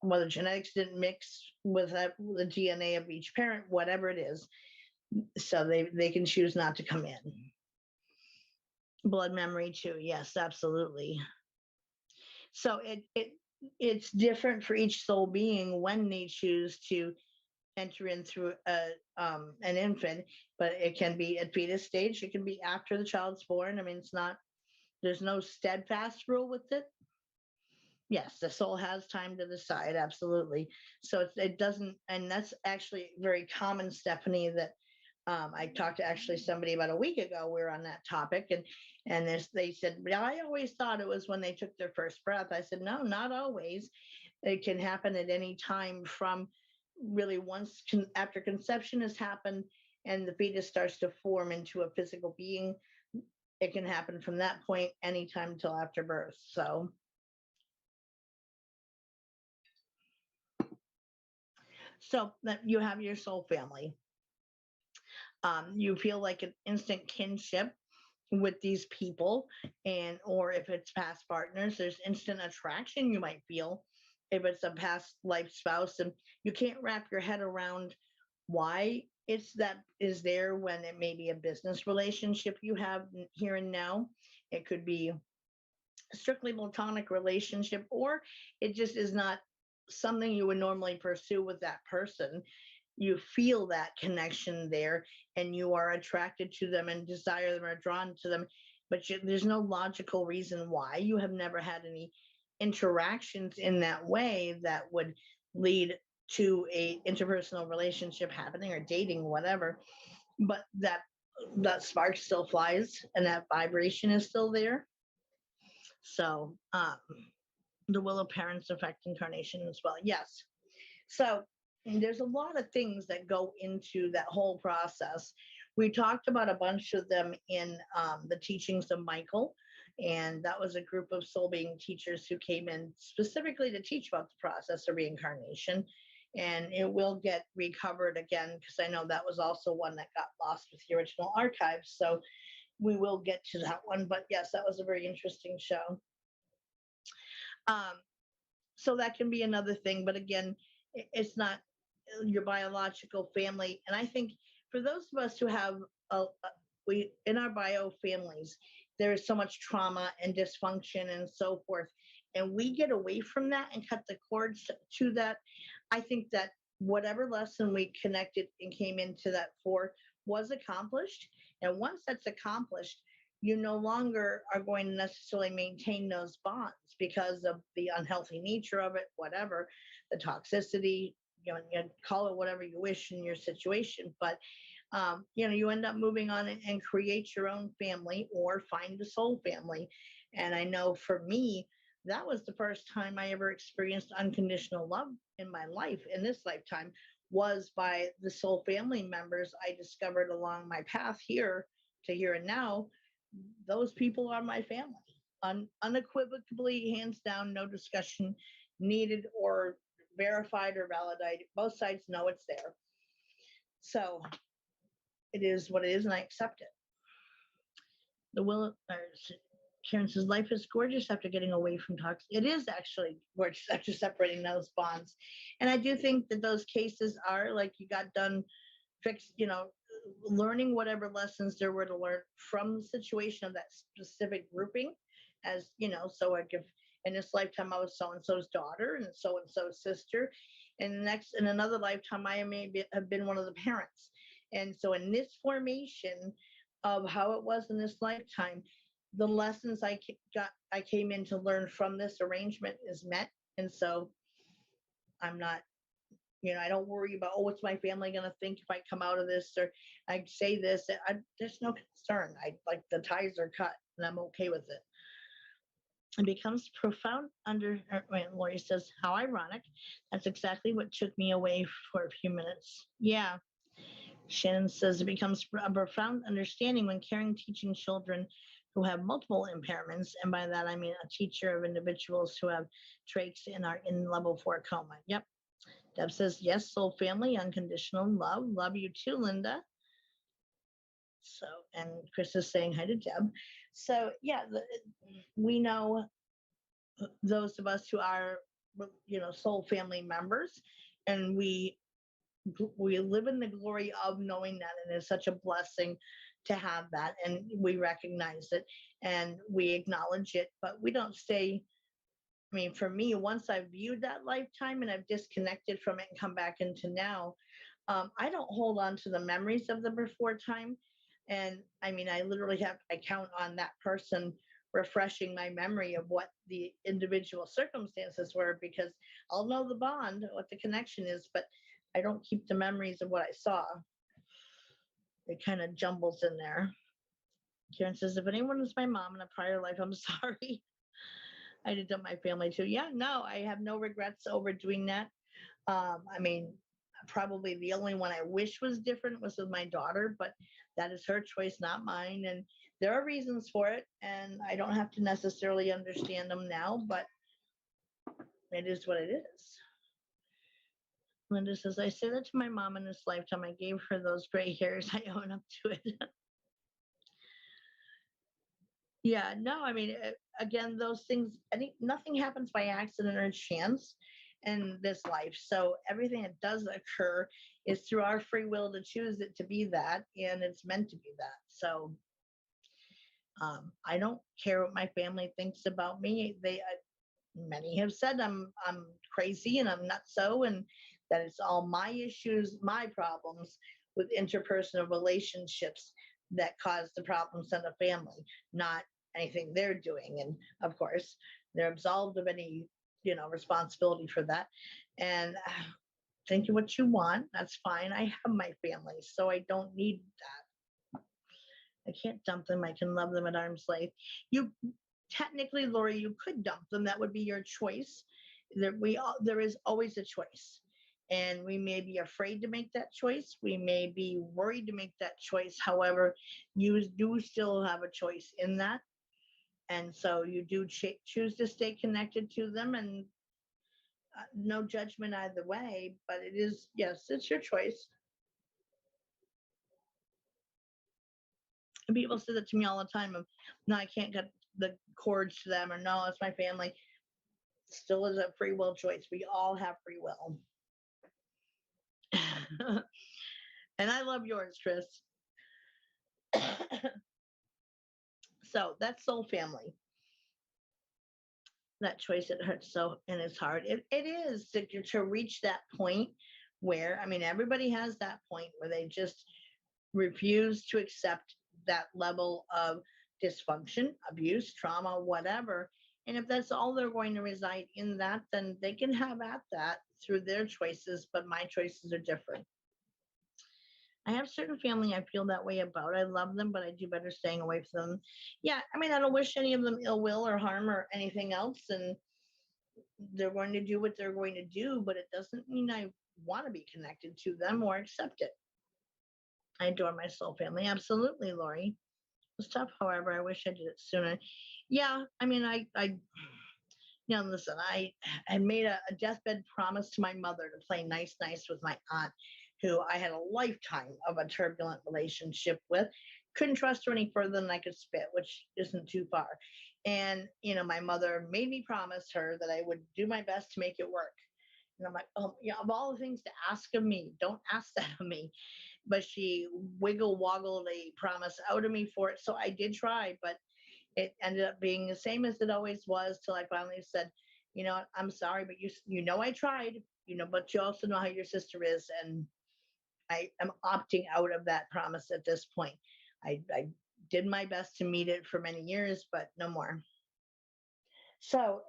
whether genetics didn't mix with the DNA of each parent, whatever it is, so they can choose not to come in. Blood memory too. Yes, absolutely. So it's different for each soul being when they choose to enter in through an infant, but it can be at fetus stage. It can be after the child's born. I mean, there's no steadfast rule with it. Yes, the soul has time to decide. Absolutely. So it doesn't, and that's actually very common, Stephanie, that I talked to actually somebody about a week ago. We were on that topic, and they said, "Yeah, I always thought it was when they took their first breath." I said, "No, not always. It can happen at any time from really after conception has happened and the fetus starts to form into a physical being. It can happen from that point anytime until after birth." So that you have your soul family. You feel like an instant kinship with these people, or if it's past partners, there's instant attraction you might feel if it's a past life spouse, and you can't wrap your head around why it's that is there when it may be a business relationship you have here and now. It could be a strictly platonic relationship, or it just is not something you would normally pursue with that person. You feel that connection there, and you are attracted to them and desire them or drawn to them, but there's no logical reason why. You have never had any interactions in that way that would lead to a interpersonal relationship happening or dating, whatever, but that spark still flies and that vibration is still there. So the will of parents affect incarnation as well. Yes. So there's a lot of things that go into that whole process. We talked about a bunch of them in the teachings of Michael, and that was a group of soul being teachers who came in specifically to teach about the process of reincarnation. And it will get recovered again, because I know that was also one that got lost with the original archives. So we will get to that one. But yes, that was a very interesting show. So that can be another thing. But again, it's not your biological family. And I think for those of us who have we in our bio families, there is so much trauma and dysfunction and so forth, and we get away from that and cut the cords to that. I think that whatever lesson we connected and came into that for was accomplished, and once that's accomplished, you no longer are going to necessarily maintain those bonds because of the unhealthy nature of it, whatever, the toxicity, you call it whatever you wish in your situation. But, you end up moving on and create your own family or find a soul family. And I know for me, that was the first time I ever experienced unconditional love in my life, in this lifetime, was by the soul family members I discovered along my path here to here and now. Those people are my family. Unequivocally, hands down, no discussion needed or verified or validated. Both sides know it's there. So it is what it is, and I accept it. The will, Karen says, life is gorgeous after getting away from toxic. It is actually gorgeous after separating those bonds. And I do think that those cases are like you got done fixed, learning whatever lessons there were to learn from the situation of that specific grouping. As so like if in this lifetime I was so and so's daughter and so's sister, and in another lifetime I may have been one of the parents. And so in this formation of how it was in this lifetime, the lessons I came in to learn from this arrangement is met. And so I'm not, I don't worry about, oh, what's my family going to think if I come out of this, or I say this. There's no concern. Like, the ties are cut and I'm okay with it. It becomes profound Lori says, how ironic. That's exactly what took me away for a few minutes. Yeah. Shannon says it becomes a profound understanding when caring, teaching children who have multiple impairments. And by that, I mean a teacher of individuals who have trachs and are in level 4 coma. Yep. Deb says, yes, soul family, unconditional love. Love you too, Linda. So, and Chris is saying hi to Deb. So, yeah, we know those of us who are, soul family members, and we live in the glory of knowing that, and it's such a blessing to have that, and we recognize it and we acknowledge it, but we don't stay. I mean, for me, once I've viewed that lifetime and I've disconnected from it and come back into now, I don't hold on to the memories of the before time. And I mean, I literally I count on that person refreshing my memory of what the individual circumstances were, because I'll know the bond, what the connection is, but I don't keep the memories of what I saw. It kind of jumbles in there. Karen says, if anyone was my mom in a prior life, I'm sorry. I did dump my family too. Yeah, no, I have no regrets over doing that. I mean, probably the only one I wish was different was with my daughter, but that is her choice, not mine. And there are reasons for it, and I don't have to necessarily understand them now, but it is what it is. Linda says, I say that to my mom in this lifetime. I gave her those gray hairs. I own up to it. Yeah, no, I mean, again, those things, nothing happens by accident or chance in this life. So everything that does occur is through our free will to choose it to be that, and it's meant to be that. So I don't care what my family thinks about me. Many have said I'm crazy and I'm nutso, and that it's all my issues, my problems with interpersonal relationships that cause the problems in the family, not anything they're doing. And of course, they're absolved of any, responsibility for that. And think of what you want. That's fine. I have my family, so I don't need that. I can't dump them. I can love them at arm's length. You technically, Lori, you could dump them. That would be your choice. There is always a choice. And we may be afraid to make that choice. We may be worried to make that choice. However, you do still have a choice in that. And so you do choose to stay connected to them, and no judgment either way. But it is, yes, it's your choice. And people say that to me all the time of, no, I can't get the cords to them, or no, it's my family. Still is a free will choice. We all have free will. And I love yours, Chris. So that's soul family. That choice, it hurts so, and it's hard. It is to reach that point where, I mean, everybody has that point where they just refuse to accept that level of dysfunction, abuse, trauma, whatever. And if that's all they're going to reside in that, then they can have at that through their choices, but my choices are different. I have certain family I feel that way about. I love them, but I do better staying away from them. Yeah, I mean, I don't wish any of them ill will or harm or anything else, and they're going to do what they're going to do, but it doesn't mean I want to be connected to them or accept it. I adore my soul family. Absolutely, Lori. It was tough, however. I wish I did it sooner. Yeah, I mean, listen, I made a deathbed promise to my mother to play nice with my aunt, who I had a lifetime of a turbulent relationship with. Couldn't trust her any further than I could spit, which isn't too far. And, my mother made me promise her that I would do my best to make it work. And I'm like, oh, yeah, of all the things to ask of me, don't ask that of me. But she woggled a promise out of me for it. So I did try, but it ended up being the same as it always was, till I finally said, I'm sorry, but I tried, but you also know how your sister is, and I am opting out of that promise at this point. I did my best to meet it for many years, but no more. So,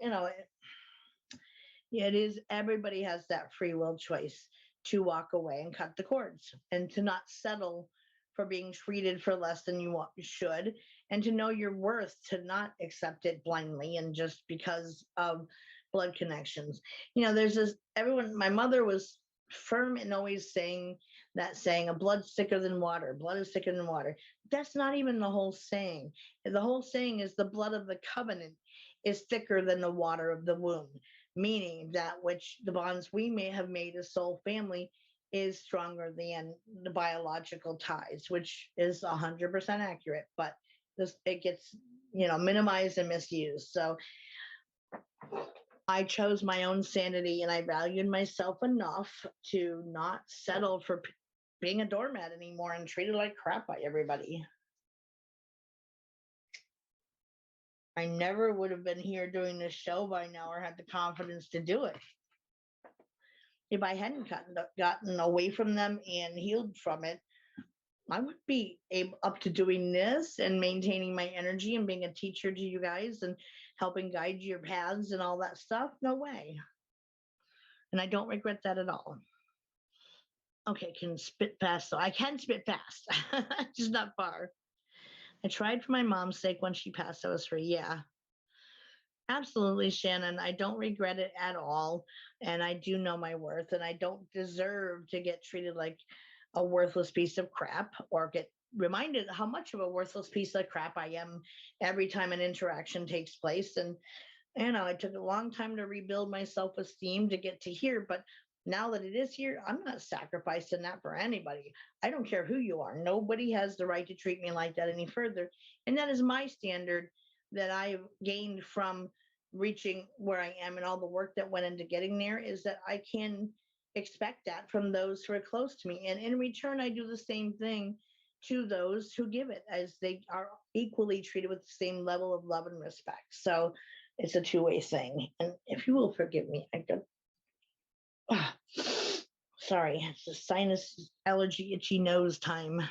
it is, everybody has that free will choice to walk away and cut the cords and to not settle for being treated for less than you should, and to know your worth, to not accept it blindly and just because of blood connections. There's this, everyone, my mother was firm in always saying that saying, a blood's thicker than water, blood is thicker than water. That's not even the whole saying. The whole saying is the blood of the covenant is thicker than the water of the womb, meaning that which the bonds we may have made as soul family is stronger than the biological ties, which is 100% accurate, but it gets, minimized and misused. So I chose my own sanity, and I valued myself enough to not settle for being a doormat anymore and treated like crap by everybody. I never would have been here doing this show by now or had the confidence to do it if I hadn't gotten away from them and healed from it. I would be up to doing this and maintaining my energy and being a teacher to you guys and helping guide your paths and all that stuff. No way. And I don't regret that at all. Okay, can spit fast. So I can spit fast, just not far. I tried for my mom's sake when she passed. I was free. Yeah, absolutely, Shannon. I don't regret it at all. And I do know my worth, and I don't deserve to get treated like a worthless piece of crap or get reminded how much of a worthless piece of crap I am every time an interaction takes place. And, it took a long time to rebuild my self-esteem to get to here. But now that it is here, I'm not sacrificing that for anybody. I don't care who you are. Nobody has the right to treat me like that any further. And that is my standard that I've gained from reaching where I am, and all the work that went into getting there, is that I can expect that from those who are close to me. And in return, I do the same thing to those who give it, as they are equally treated with the same level of love and respect. So it's a two-way thing. And if you will forgive me, I don't, sorry, it's a sinus allergy, itchy nose time.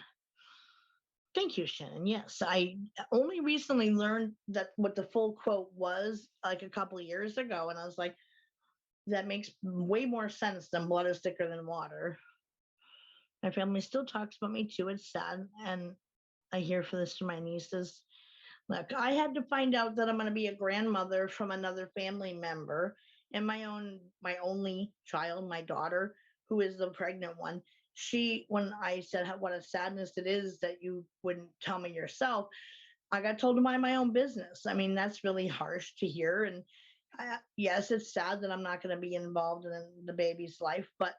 Thank you, Shannon. Yes, I only recently learned that what the full quote was, like a couple of years ago, and I was like, that makes way more sense than blood is thicker than water. My family still talks about me too. It's sad, and I hear for this from my nieces. Look, I had to find out that I'm going to be a grandmother from another family member, and my only child, my daughter, who is the pregnant one. When I said what a sadness it is that you wouldn't tell me yourself, I got told to mind my own business. I mean, that's really harsh to hear. And yes, it's sad that I'm not going to be involved in the baby's life, but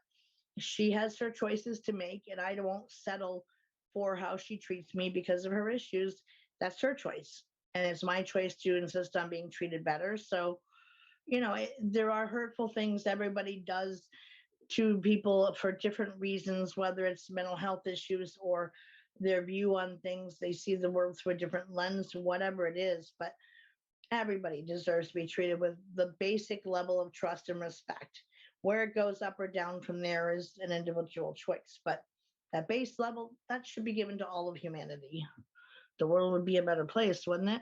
she has her choices to make, and I won't settle for how she treats me because of her issues. That's her choice. And it's my choice to insist on being treated better. So, there are hurtful things everybody does to people for different reasons, whether it's mental health issues or their view on things. They see the world through a different lens, whatever it is. But everybody deserves to be treated with the basic level of trust and respect. Where it goes up or down from there is an individual choice. But that base level, that should be given to all of humanity. The world would be a better place, wouldn't it?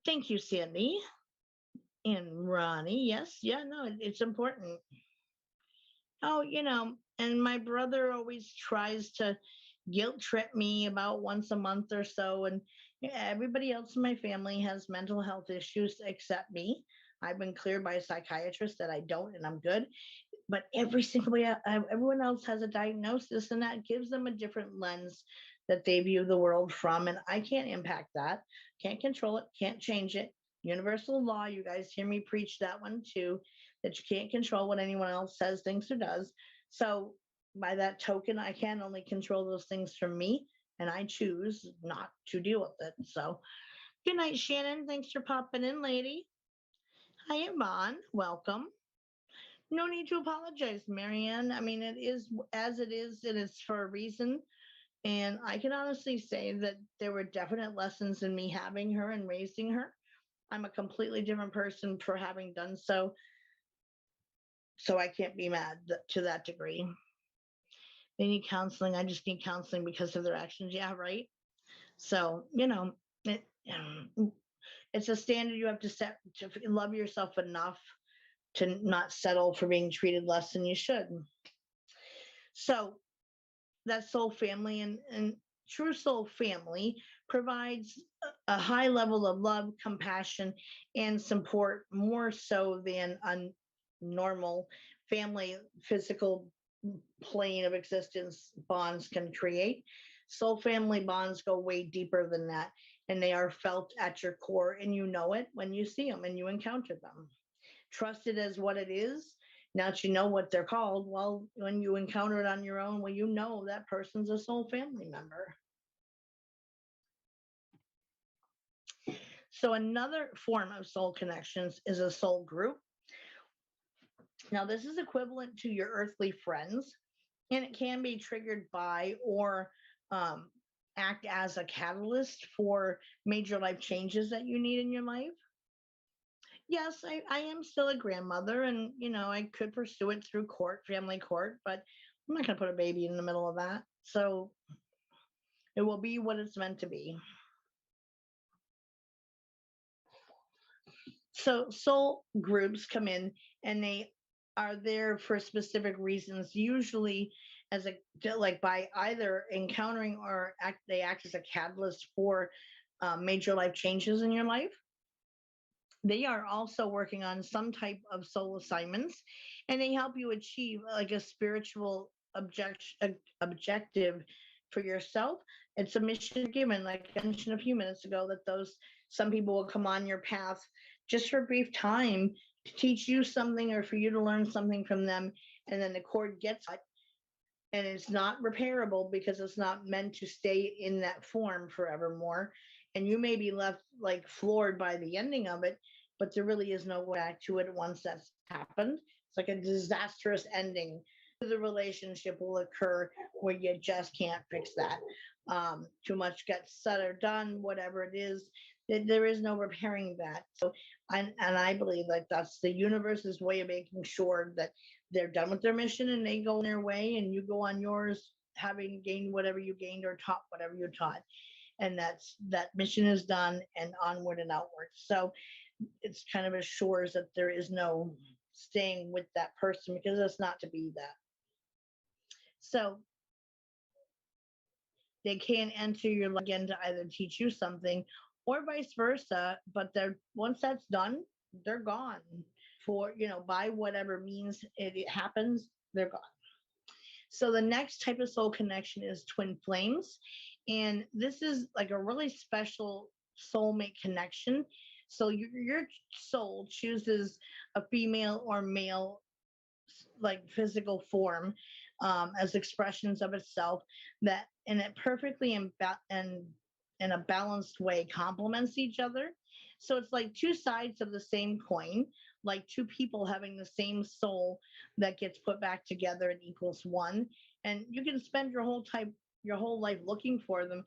Thank you, Sandy. And Ronnie, yes, yeah, no, it's important. Oh, and my brother always tries to guilt trip me about once a month or so. And everybody else in my family has mental health issues except me. I've been cleared by a psychiatrist that I don't, and I'm good. But everyone else has a diagnosis, and that gives them a different lens that they view the world from. And I can't impact that, can't control it, can't change it. Universal law, you guys hear me preach that one too, that you can't control what anyone else says, thinks, or does. So by that token, I can only control those things from me, and I choose not to deal with it. So good night, Shannon. Thanks for popping in, lady. Hi, Yvonne. Welcome. No need to apologize, Marianne. I mean, it is as it is, and it's for a reason. And I can honestly say that there were definite lessons in me having her and raising her. I'm a completely different person for having done so. So I can't be mad to that degree. They need counseling. I just need counseling because of their actions. Yeah, right. So, it's a standard you have to set to love yourself enough to not settle for being treated less than you should. So that soul family and true soul family provides a high level of love, compassion, and support more so than a normal family physical plane of existence bonds can create. Soul family bonds go way deeper than that, and they are felt at your core, and you know it when you see them and you encounter them. Trust it as what it is. Now that you know what they're called, well, when you encounter it on your own, well, you know that person's a soul family member. So another form of soul connections is a soul group. Now, this is equivalent to your earthly friends, and it can be triggered by or um, act as a catalyst for major life changes that you need in your life. Yes, I am still a grandmother, and I could pursue it through court, family court, but I'm not going to put a baby in the middle of that. So it will be what it's meant to be. So soul groups come in and they are there for specific reasons, usually as a like by either encountering or they act as a catalyst for major life changes in your life. They are also working on some type of soul assignments, and they help you achieve like a spiritual objective for yourself. It's a mission given, like I mentioned a few minutes ago, that those some people will come on your path just for a brief time to teach you something or for you to learn something from them, and then the cord gets cut, and it's not repairable because it's not meant to stay in that form forevermore. And you may be left like floored by the ending of it, but there really is no way back to it once that's happened. It's like a disastrous ending. The relationship will occur where you just can't fix that. Too much gets said or done, whatever it is, there is no repairing that. So, and I believe like that's the universe's way of making sure that they're done with their mission and they go on their way and you go on yours, having gained whatever you gained or taught whatever you taught. And that mission is done and onward and outward. So it's kind of assures that there is no staying with that person because it's not to be that. So they can enter your life again to either teach you something or vice versa, but they're once that's done, they're gone for, by whatever means it happens, they're gone. So the next type of soul connection is twin flames. And this is like a really special soulmate connection. So your soul chooses a female or male like physical form as expressions of itself that and it perfectly and in a balanced way complements each other. So it's like two sides of the same coin, like two people having the same soul that gets put back together and equals one. And you can spend your whole life looking for them,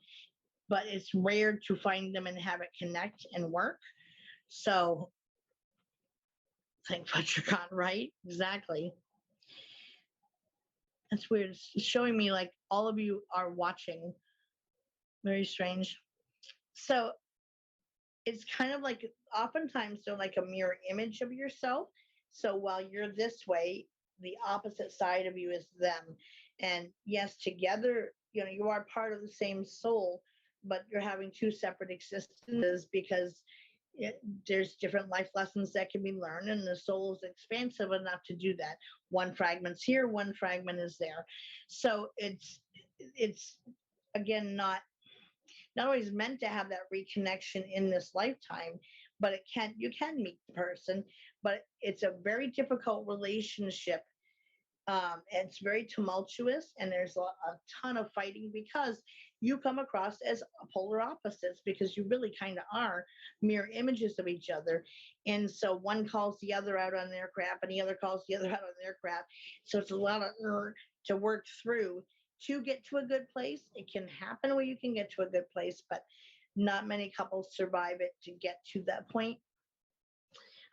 but it's rare to find them and have it connect and work. So think Butchercon, right? Exactly. That's weird. It's showing me like all of you are watching. Very strange. So it's kind of like oftentimes they're like a mirror image of yourself. So while you're this way, the opposite side of you is them. And yes, together, you are part of the same soul, but you're having two separate existences because there's different life lessons that can be learned, and the soul is expansive enough to do that. One fragment's here, one fragment is there. So it's again not always meant to have that reconnection in this lifetime, but you can meet the person, but it's a very difficult relationship. It's very tumultuous and there's a ton of fighting because you come across as polar opposites because you really kind of are mirror images of each other. And so one calls the other out on their crap and the other calls the other out on their crap. So it's a lot of to work through to get to a good place. It can happen where you can get to a good place, but not many couples survive it to get to that point.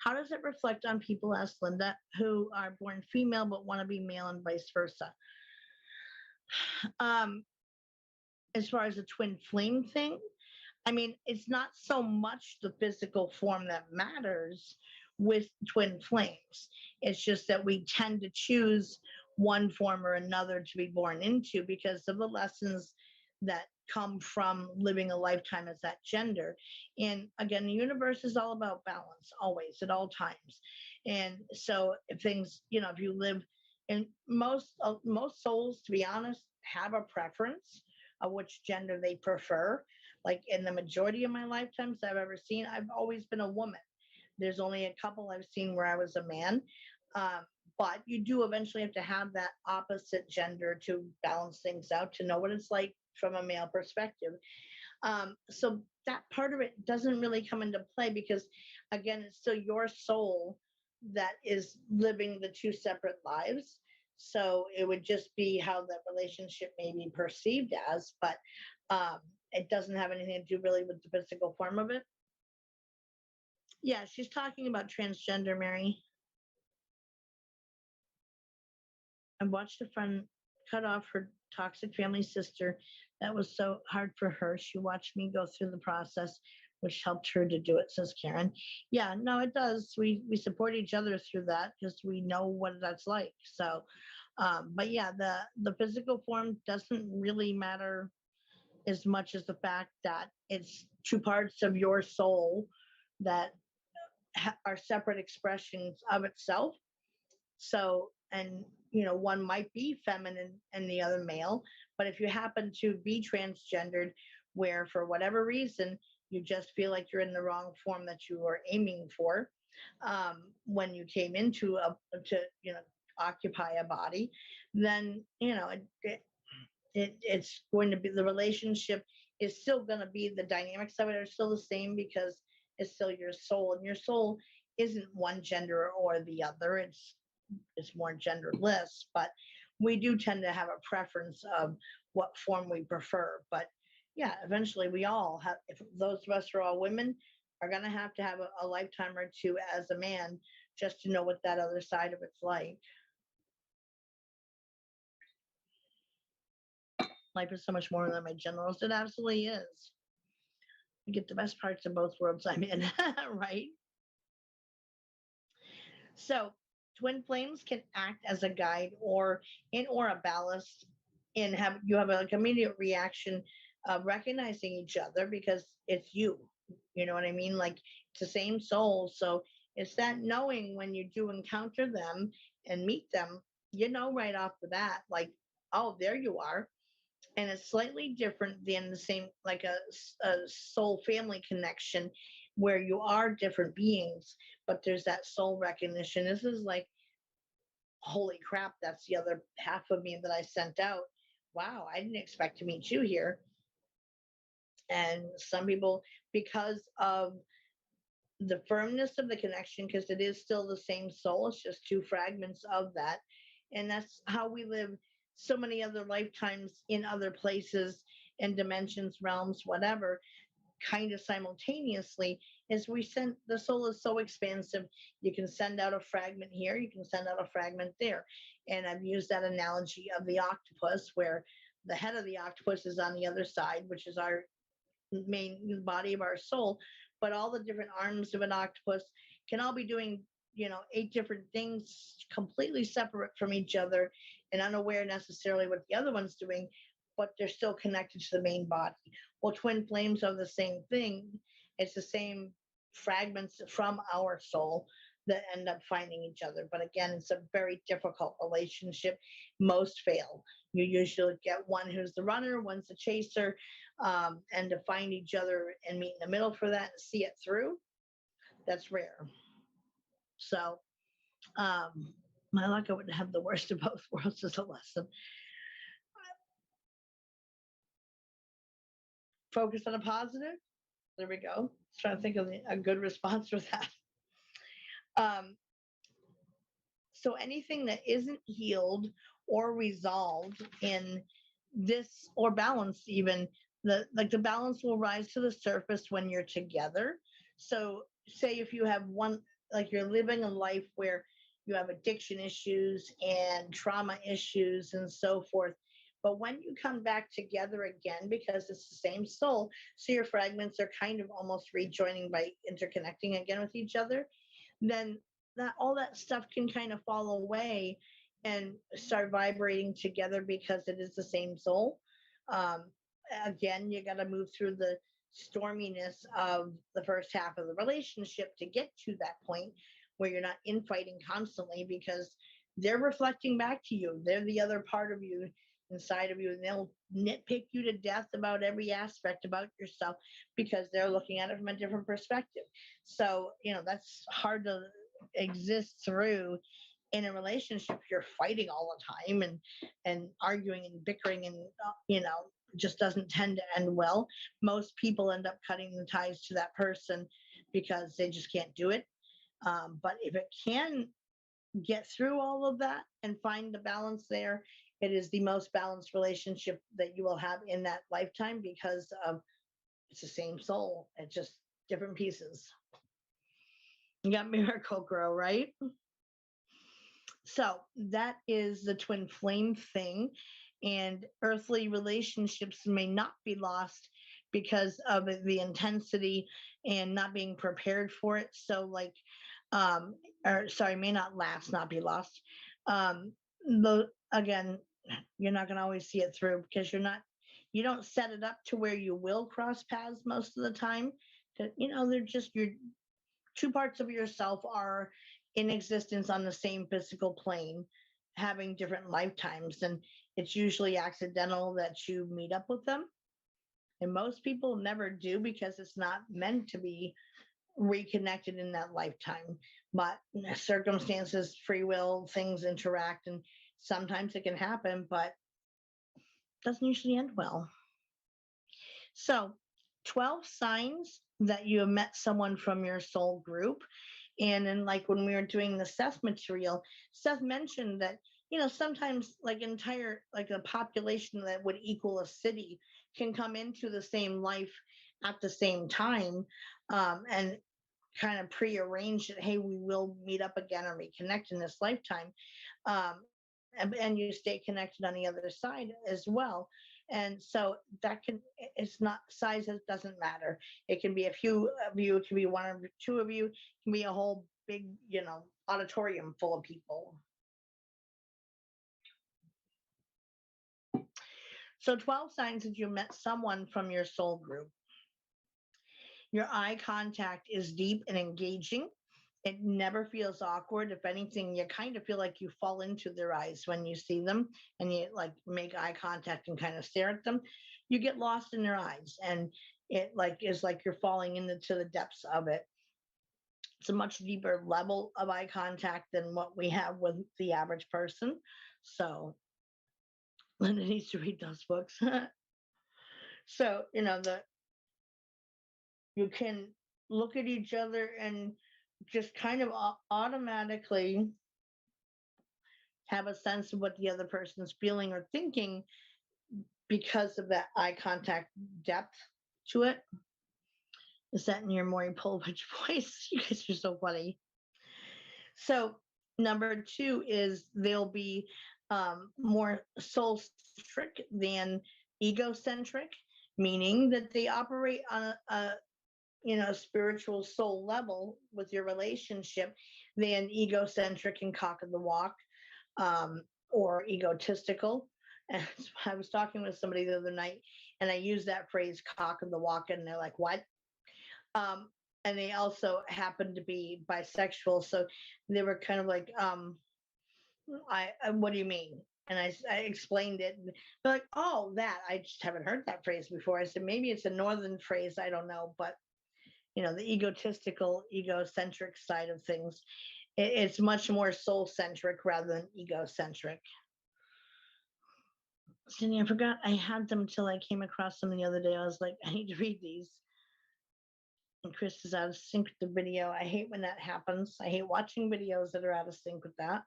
How does it reflect on people, asked Linda, who are born female but want to be male and vice versa? Um, as far as the twin flame thing, I mean, it's not so much the physical form that matters with twin flames. It's just that we tend to choose one form or another to be born into because of the lessons that come from living a lifetime as that gender. And again, the universe is all about balance, always, at all times. And so if things, if you live in most souls, to be honest, have a preference of which gender they prefer. Like in the majority of my lifetimes I've ever seen, I've always been a woman. There's only a couple I've seen where I was a man. Um, but you do eventually have to have that opposite gender to balance things out, to know what it's like from a male perspective. So that part of it doesn't really come into play because, again, it's still your soul that is living the two separate lives. So it would just be how that relationship may be perceived as, but it doesn't have anything to do really with the physical form of it. Yeah, she's talking about transgender, Mary. I watched a friend cut off her toxic family sister. That was so hard for her. She watched me go through the process, which helped her to do it, says Karen. Yeah, no, it does. We support each other through that because we know what that's like. So, but yeah, the physical form doesn't really matter as much as the fact that it's two parts of your soul that are separate expressions of itself. So, and one might be feminine and the other male, but if you happen to be transgendered, where for whatever reason you just feel like you're in the wrong form that you were aiming for, when you came into to occupy a body, then it's going to be, the relationship is still going to be, the dynamics of it are still the same because it's still your soul, and your soul isn't one gender or the other. It's more genderless, but we do tend to have a preference of what form we prefer. But yeah, eventually we all have, if those of us are all women, are going to have a lifetime or two as a man just to know what that other side of it's like. Life is so much more than my genitals. It absolutely is. You get the best parts of both worlds I'm in, right? So twin flames can act as a guide or a ballast, and you have like immediate reaction of recognizing each other because it's you. You know what I mean? Like it's the same soul. So it's that knowing when you do encounter them and meet them, right off the bat, like, oh, there you are. And it's slightly different than the same, like a soul family connection where you are different beings, but there's that soul recognition. This is like, holy crap, that's the other half of me that I sent out. Wow, I didn't expect to meet you here. And some people, because of the firmness of the connection, because it is still the same soul, it's just two fragments of that. And that's how we live so many other lifetimes in other places and dimensions, realms, whatever, kind of simultaneously. Is the soul is so expansive, you can send out a fragment here, you can send out a fragment there. And I've used that analogy of the octopus, where the head of the octopus is on the other side, which is our main body of our soul, but all the different arms of an octopus can all be doing 8 different things completely separate from each other and unaware necessarily what the other one's doing, but they're still connected to the main body. Well, twin flames are the same thing. It's the same fragments from our soul that end up finding each other. But again, it's a very difficult relationship. Most fail. You usually get one who's the runner, one's the chaser, and to find each other and meet in the middle for that and see it through, that's rare. So, my luck, I would have the worst of both worlds as a lesson. Focus on a positive. There we go. Trying to think of a good response for that. So anything that isn't healed or resolved in this, or balanced even, the balance will rise to the surface when you're together. So say if you have one, like you're living a life where you have addiction issues and trauma issues and so forth. But when you come back together again, because it's the same soul, so your fragments are kind of almost rejoining by interconnecting again with each other, then that all that stuff can kind of fall away and start vibrating together because it is the same soul. Um, Again, you got to move through the storminess of the first half of the relationship to get to that point where you're not infighting constantly because they're reflecting back to you. They're the other part of you inside of you, and they'll nitpick you to death about every aspect about yourself because they're looking at it from a different perspective. So, that's hard to exist through in a relationship. You're fighting all the time and arguing and bickering and just doesn't tend to end well. Most people end up cutting the ties to that person because they just can't do it. But if it can get through all of that and find the balance there, it is the most balanced relationship that you will have in that lifetime because of it's the same soul. It's just different pieces. You got Miracle Grow, right? So that is the twin flame thing. And earthly relationships may not be lost because of the intensity and not being prepared for it. So like, may not last, not be lost. Again, you're not going to always see it through because you don't set it up to where you will cross paths most of the time. They're just your two parts of yourself are in existence on the same physical plane, having different lifetimes. And it's usually accidental that you meet up with them. And most people never do because it's not meant to be reconnected in that lifetime. But circumstances, free will, things interact, and sometimes it can happen, but it doesn't usually end well. So 12 signs that you have met someone from your soul group. And then like when we were doing the Seth material, Seth mentioned that, sometimes like a population that would equal a city can come into the same life at the same time, and kind of prearrange that, hey, we will meet up again or reconnect in this lifetime. And you stay connected on the other side as well. And so it's not size, it doesn't matter. It can be a few of you, it can be one or two of you, it can be a whole big, auditorium full of people. So 12 signs that you met someone from your soul group. Your eye contact is deep and engaging. It never feels awkward. If anything, you kind of feel like you fall into their eyes when you see them and you like make eye contact and kind of stare at them. You get lost in their eyes and it is like you're falling into the depths of it. It's a much deeper level of eye contact than what we have with the average person. So Linda needs to read those books. So, you can look at each other and just kind of automatically have a sense of what the other person's feeling or thinking because of that eye contact depth to it. Is that in your Maury Povich voice? You guys are so funny. So number 2 is they'll be more soul-centric than egocentric, meaning that they operate on a spiritual soul level with your relationship than egocentric and cock of the walk, or egotistical. And I was talking with somebody the other night and I used that phrase cock of the walk and they're like, what? And they also happened to be bisexual. So they were kind of like, what do you mean? And I explained it. And they're like, oh, that. I just haven't heard that phrase before. I said, maybe it's a northern phrase. I don't know. But, the egotistical, egocentric side of things, it's much more soul-centric rather than egocentric. Cindy, I forgot I had them till I came across them the other day. I was like, I need to read these. And Chris is out of sync with the video. I hate when that happens. I hate watching videos that are out of sync with that.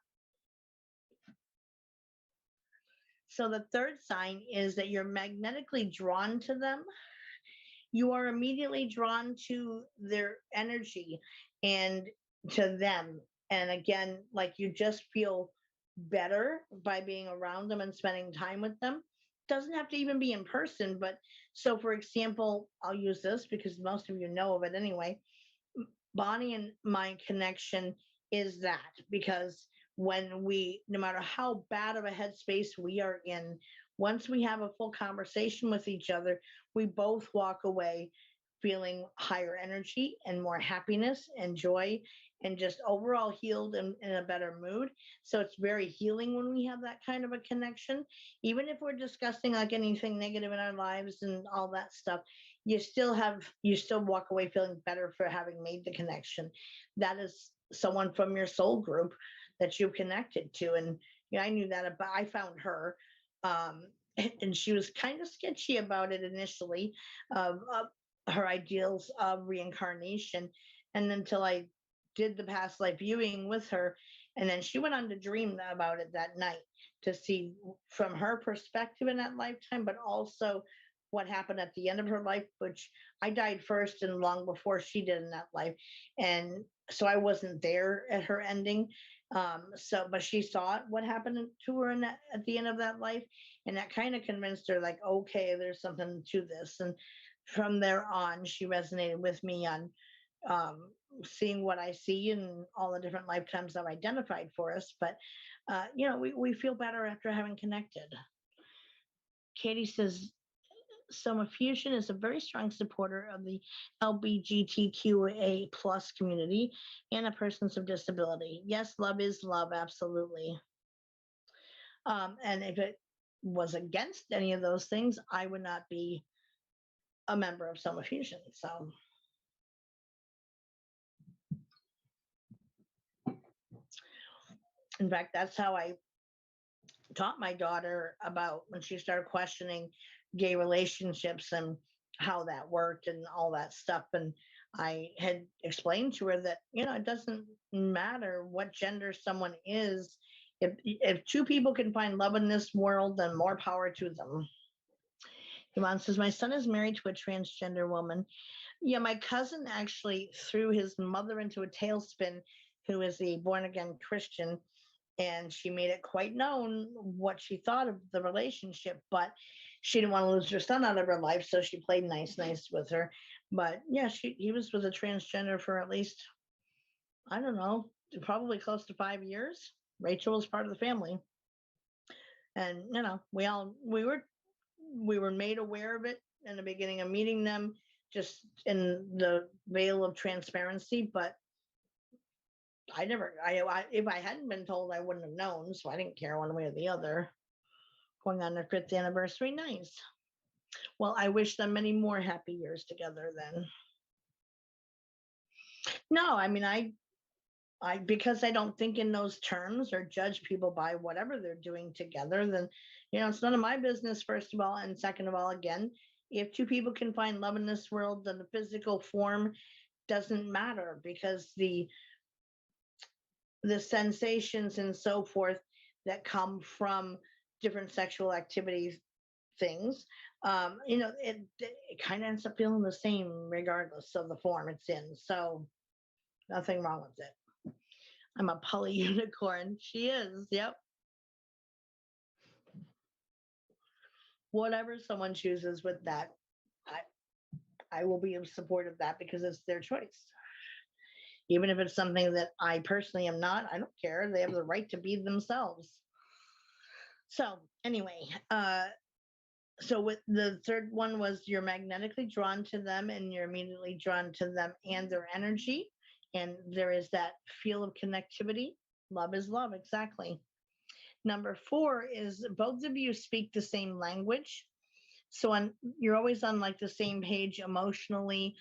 So the third sign is that you're magnetically drawn to them. You are immediately drawn to their energy and to them. And again, like you just feel better by being around them and spending time with them. Doesn't have to even be in person, but so for example, I'll use this because most of you know of it anyway. Bonnie and my connection is that because when we, no matter how bad of a headspace we are in, once we have a full conversation with each other, we both walk away feeling higher energy and more happiness and joy and just overall healed and in a better mood. So it's very healing when we have that kind of a connection. Even if we're discussing like anything negative in our lives and all that stuff, you still walk away feeling better for having made the connection. That is someone from your soul group that you connected to. And I knew that about, I found her. Um, and she was kind of sketchy about it initially, her ideals of reincarnation. And until I did the past life viewing with her, and then she went on to dream about it that night to see from her perspective in that lifetime, but also what happened at the end of her life, which I died first and long before she did in that life. And so I wasn't there at her ending. But she saw what happened to her in that, at the end of that life. And that kind of convinced her, like, okay, there's something to this. And from there on, she resonated with me on um, seeing what I see and all the different lifetimes I've identified for us. But, we feel better after having connected. Katie says, Soma Fusion is a very strong supporter of the LGBTQA plus community and the persons of disability. Yes, love is love, absolutely. And if it was against any of those things, I would not be a member of Soma Fusion. So, in fact, that's how I taught my daughter about when she started questioning gay relationships and how that worked and all that stuff. And I had explained to her that, it doesn't matter what gender someone is. If two people can find love in this world, then more power to them. Yvonne says, my son is married to a transgender woman. Yeah, my cousin actually threw his mother into a tailspin, who is a born again Christian, and she made it quite known what she thought of the relationship, but she didn't want to lose her son out of her life, so she played nice with her. But yeah, he was with a transgender for at least, I don't know, probably close to 5 years. Rachel was part of the family, and we were made aware of it in the beginning of meeting them, just in the veil of transparency. But if I hadn't been told, I wouldn't have known. So I didn't care one way or the other. Going on their 5th anniversary, nice. Well, I wish them many more happy years together then. No, I mean, because I don't think in those terms or judge people by whatever they're doing together, then, it's none of my business, first of all. And second of all, again, if two people can find love in this world, then the physical form doesn't matter, because the sensations and so forth that come from different sexual activities, things, it kind of ends up feeling the same regardless of the form it's in. So nothing wrong with it. I'm a poly unicorn. She is. Yep. Whatever someone chooses with that, I will be in support of that because it's their choice. Even if it's something that I personally am not, I don't care. They have the right to be themselves. So anyway, so with the third one was you're magnetically drawn to them and you're immediately drawn to them and their energy. And there is that feel of connectivity. Love is love, exactly. Number 4 is both of you speak the same language. So you're always on like the same page emotionally,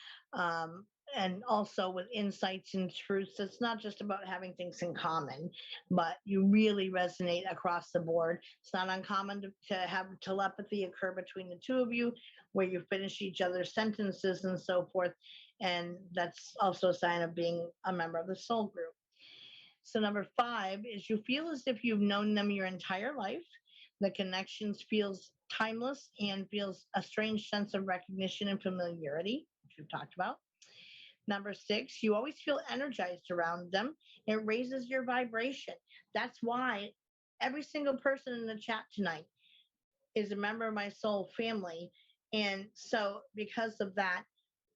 and also with insights and truths. It's not just about having things in common, but you really resonate across the board. It's not uncommon to have telepathy occur between the two of you, where you finish each other's sentences and so forth. And that's also a sign of being a member of the soul group. So number 5 is you feel as if you've known them your entire life. The connections feels timeless and feels a strange sense of recognition and familiarity, which we've talked about. Number 6, you always feel energized around them. It raises your vibration. That's why every single person in the chat tonight is a member of my soul family. And so, because of that,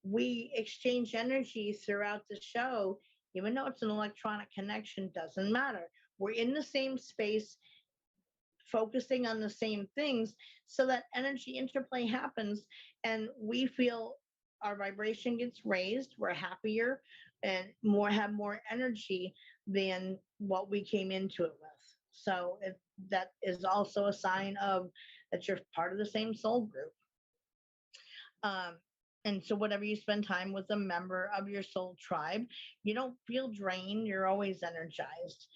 we exchange energy throughout the show, even though it's an electronic connection, doesn't matter. We're in the same space, focusing on the same things, so that energy interplay happens and we feel our vibration gets raised, we're happier and have more energy than what we came into it with. So that is also a sign of that you're part of the same soul group. um, and so whatever you spend time with a member of your soul tribe, you don't feel drained, you're always energized.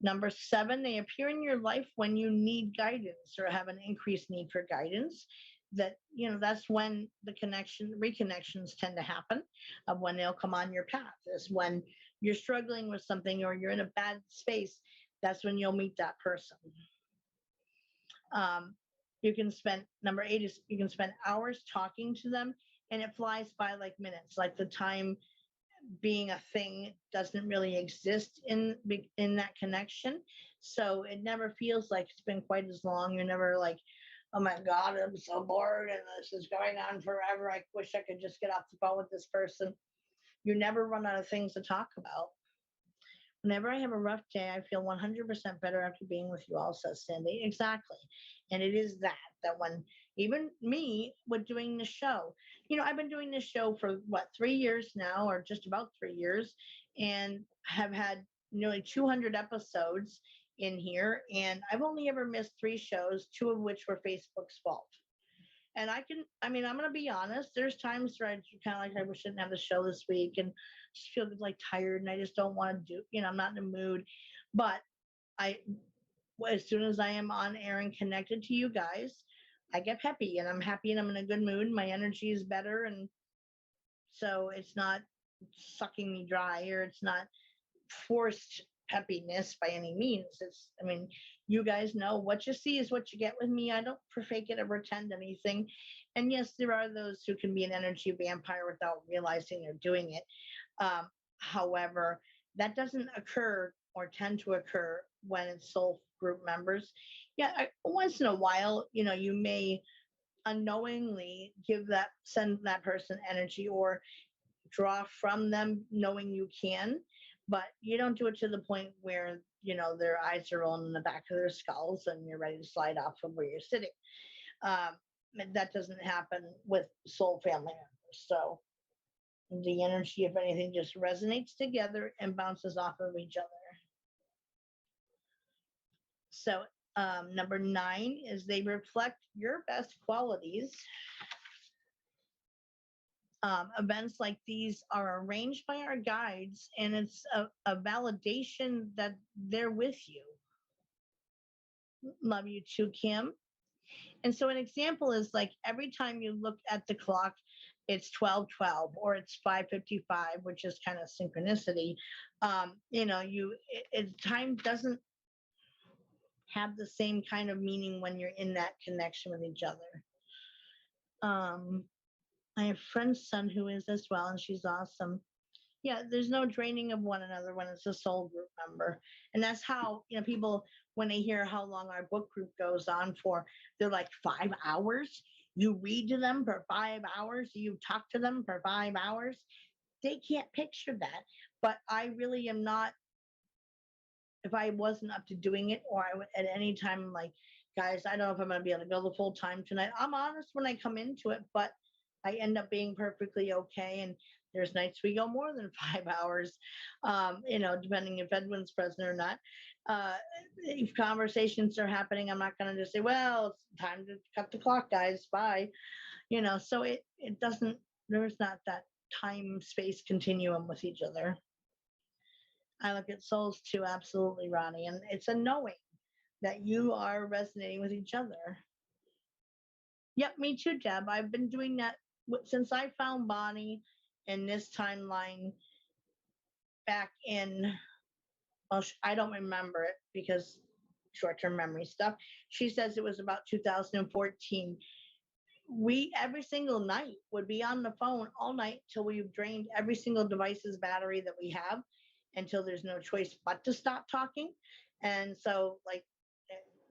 Number 7, they appear in your life when you need guidance or have an increased need for guidance. That's when the reconnections tend to happen, of when they'll come on your path. Is when you're struggling with something or you're in a bad space, that's when you'll meet that person. Um, you can spend, number 8 is you can spend hours talking to them and it flies by like minutes, like the time being a thing doesn't really exist in that connection. So it never feels like it's been quite as long. You're never like, oh my God, I'm so bored and this is going on forever. I wish I could just get off the phone with this person. You never run out of things to talk about. Whenever I have a rough day, I feel 100% better after being with you all, says Cindy. Exactly. And it is that when even me with doing the show, I've been doing this show for 3 years now, or just about 3 years, and have had nearly 200 episodes in here. And I've only ever missed 3 shows, 2 of which were Facebook's fault. And I'm going to be honest, there's times where I kind of like, I wish I didn't have the show this week and just feel like tired and I just don't want to I'm not in the mood. But as soon as I am on air and connected to you guys, I get peppy and I'm happy and I'm in a good mood. My energy is better. And so it's not sucking me dry, or it's not forced peppiness by any means. You guys know what you see is what you get with me. I don't fake it or pretend anything. And yes, there are those who can be an energy vampire without realizing they're doing it. However, that doesn't occur or tend to occur when it's soul group members. Yeah, once in a while, you may unknowingly send that person energy or draw from them knowing you can, but you don't do it to the point where their eyes are rolling in the back of their skulls and you're ready to slide off from where you're sitting. That doesn't happen with soul family members. So the energy, if anything, just resonates together and bounces off of each other. So number 9 is they reflect your best qualities. Events like these are arranged by our guides, and it's a validation that they're with you. Love you too, Kim. And so an example is like every time you look at the clock, it's 12:12 or it's 5:55, which is kind of synchronicity. Time doesn't have the same kind of meaning when you're in that connection with each other. I have a friend's son who is as well, and she's awesome. Yeah, there's no draining of one another when it's a soul group member. And that's how, people, when they hear how long our book group goes on for, they're like 5 hours. You read to them for 5 hours. You talk to them for 5 hours. They can't picture that. But I really am not, if I wasn't up to doing it, or I would at any time, I'm like, guys, I don't know if I'm going to be able to go the full time tonight. I'm honest when I come into it, but I end up being perfectly okay. And there's nights we go more than 5 hours, depending if Edwin's present or not. If conversations are happening, I'm not going to just say, well, it's time to cut the clock, guys. Bye. So it doesn't, there's not that time space continuum with each other. I look at souls too, absolutely, Ronnie. And it's a knowing that you are resonating with each other. Yep, me too, Deb. I've been doing that since I found Bonnie in this timeline back in, I don't remember it because short-term memory stuff. She says it was about 2014. we every single night would be on the phone all night till we've drained every single device's battery that we have, until there's no choice but to stop talking. And so, like,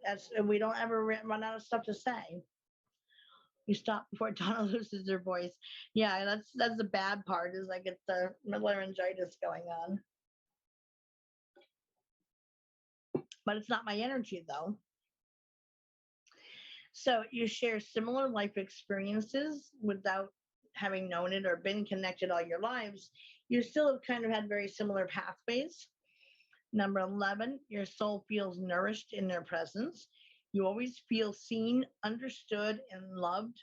that's, we don't ever run out of stuff to say. You stop before Donna loses her voice. Yeah, that's the bad part, is I get the laryngitis going on. But it's not my energy, though. So you share similar life experiences without having known it or been connected all your lives. You still have kind of had very similar pathways. Number 11, your soul feels nourished in their presence. You always feel seen, understood, and loved.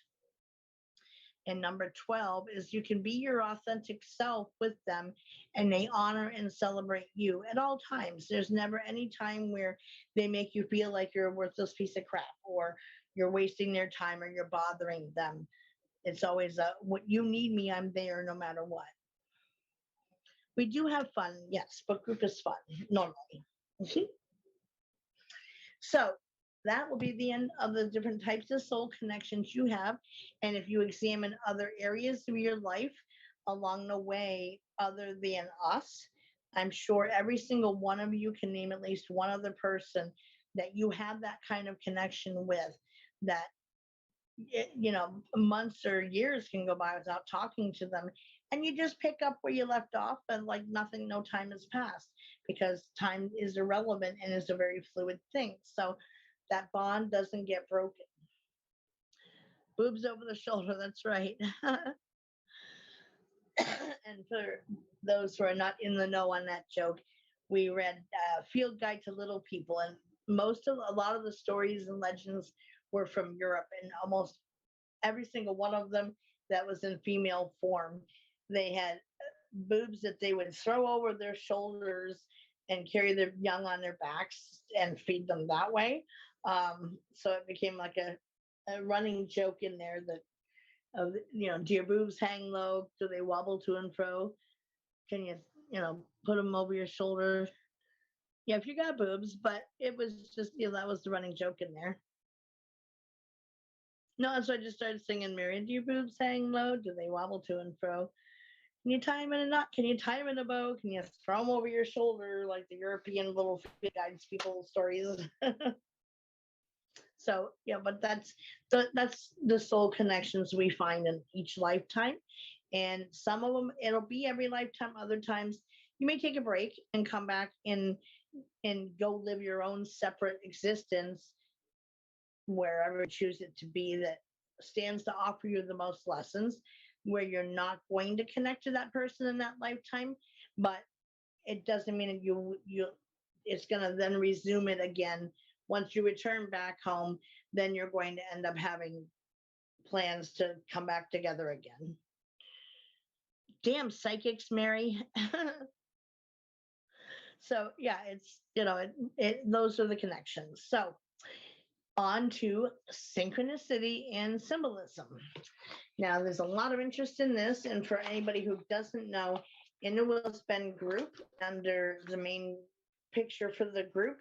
And number 12 is you can be your authentic self with them, and they honor and celebrate you at all times. There's never any time where they make you feel like you're a worthless piece of crap, or you're wasting their time, or you're bothering them. It's always what you need me, I'm there no matter what. We do have fun, yes, but group is fun normally. So that will be the end of the different types of soul connections you have. And if you examine other areas of your life along the way, other than us, I'm sure every single one of you can name at least one other person that you have that kind of connection with, that months or years can go by without talking to them, and you just pick up where you left off, and like nothing, no time has passed, because time is irrelevant and is a very fluid thing. So that bond doesn't get broken. Boobs over the shoulder, that's right. And for those who are not in the know on that joke, we read Field Guide to Little People, and a lot of the stories and legends were from Europe, and almost every single one of them that was in female form, they had boobs that they would throw over their shoulders and carry their young on their backs and feed them that way. So it became like a running joke in there that, do your boobs hang low? Do they wobble to and fro? Can you, put them over your shoulder? Yeah, if you got boobs, but it was just, that was the running joke in there. No, so I just started singing, Mary, do your boobs hang low? Do they wobble to and fro? Can you tie them in a knot? Can you tie them in a bow? Can you throw them over your shoulder like the European little guides people stories? So, yeah, but that's the soul connections we find in each lifetime. And some of them, it'll be every lifetime. Other times you may take a break and come back and go live your own separate existence wherever you choose it to be, that stands to offer you the most lessons, where you're not going to connect to that person in that lifetime, but it doesn't mean that you it's going to then resume it again once you return back home. Then you're going to end up having plans to come back together again. Damn psychics, Mary. So yeah, it's those are the connections. So on to synchronicity and symbolism. Now, there's a lot of interest in this, and for anybody who doesn't know, in the Will Spend group, under the main picture for the group,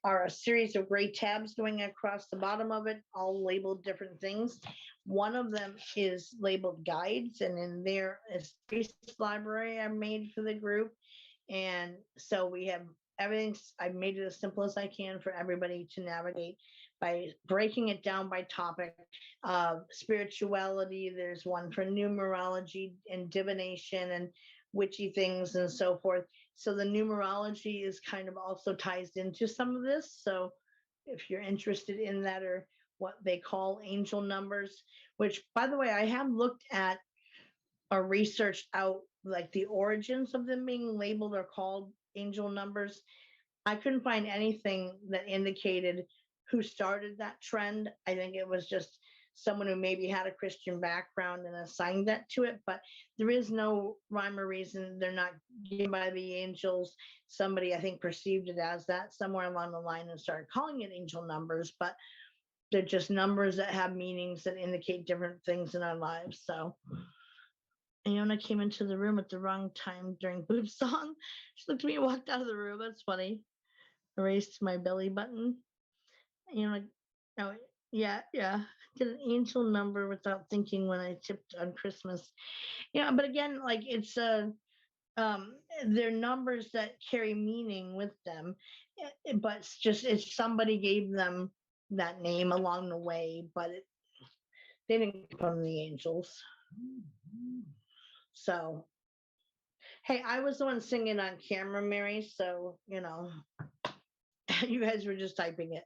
are a series of gray tabs going across the bottom of it, all labeled different things. One of them is labeled guides, and in there is a resource library I made for the group. And so we have everything. I've made it as simple as I can for everybody to navigate by breaking it down by topic. Spirituality, there's one for numerology and divination and witchy things and so forth. So the numerology is kind of also ties into some of this. So if you're interested in that, or what they call angel numbers, which, by the way, I have looked at or researched out, like the origins of them being labeled or called angel numbers. I couldn't find anything that indicated who started that trend. I think it was just someone who maybe had a Christian background and assigned that to it, but there is no rhyme or reason. They're not given by the angels. Somebody, I think, perceived it as that somewhere along the line and started calling it angel numbers, but they're just numbers that have meanings that indicate different things in our lives. So Iona came into the room at the wrong time during Boob Song. She looked at me and walked out of the room. That's funny. Erased my belly button. No, Yeah, yeah. Did an angel number without thinking when I tipped on Christmas. Yeah, but again, like it's um they're numbers that carry meaning with them. But it's just it's somebody gave them that name along the way, but they didn't come from the angels. So hey, I was the one singing on camera, Mary, so you guys were just typing it.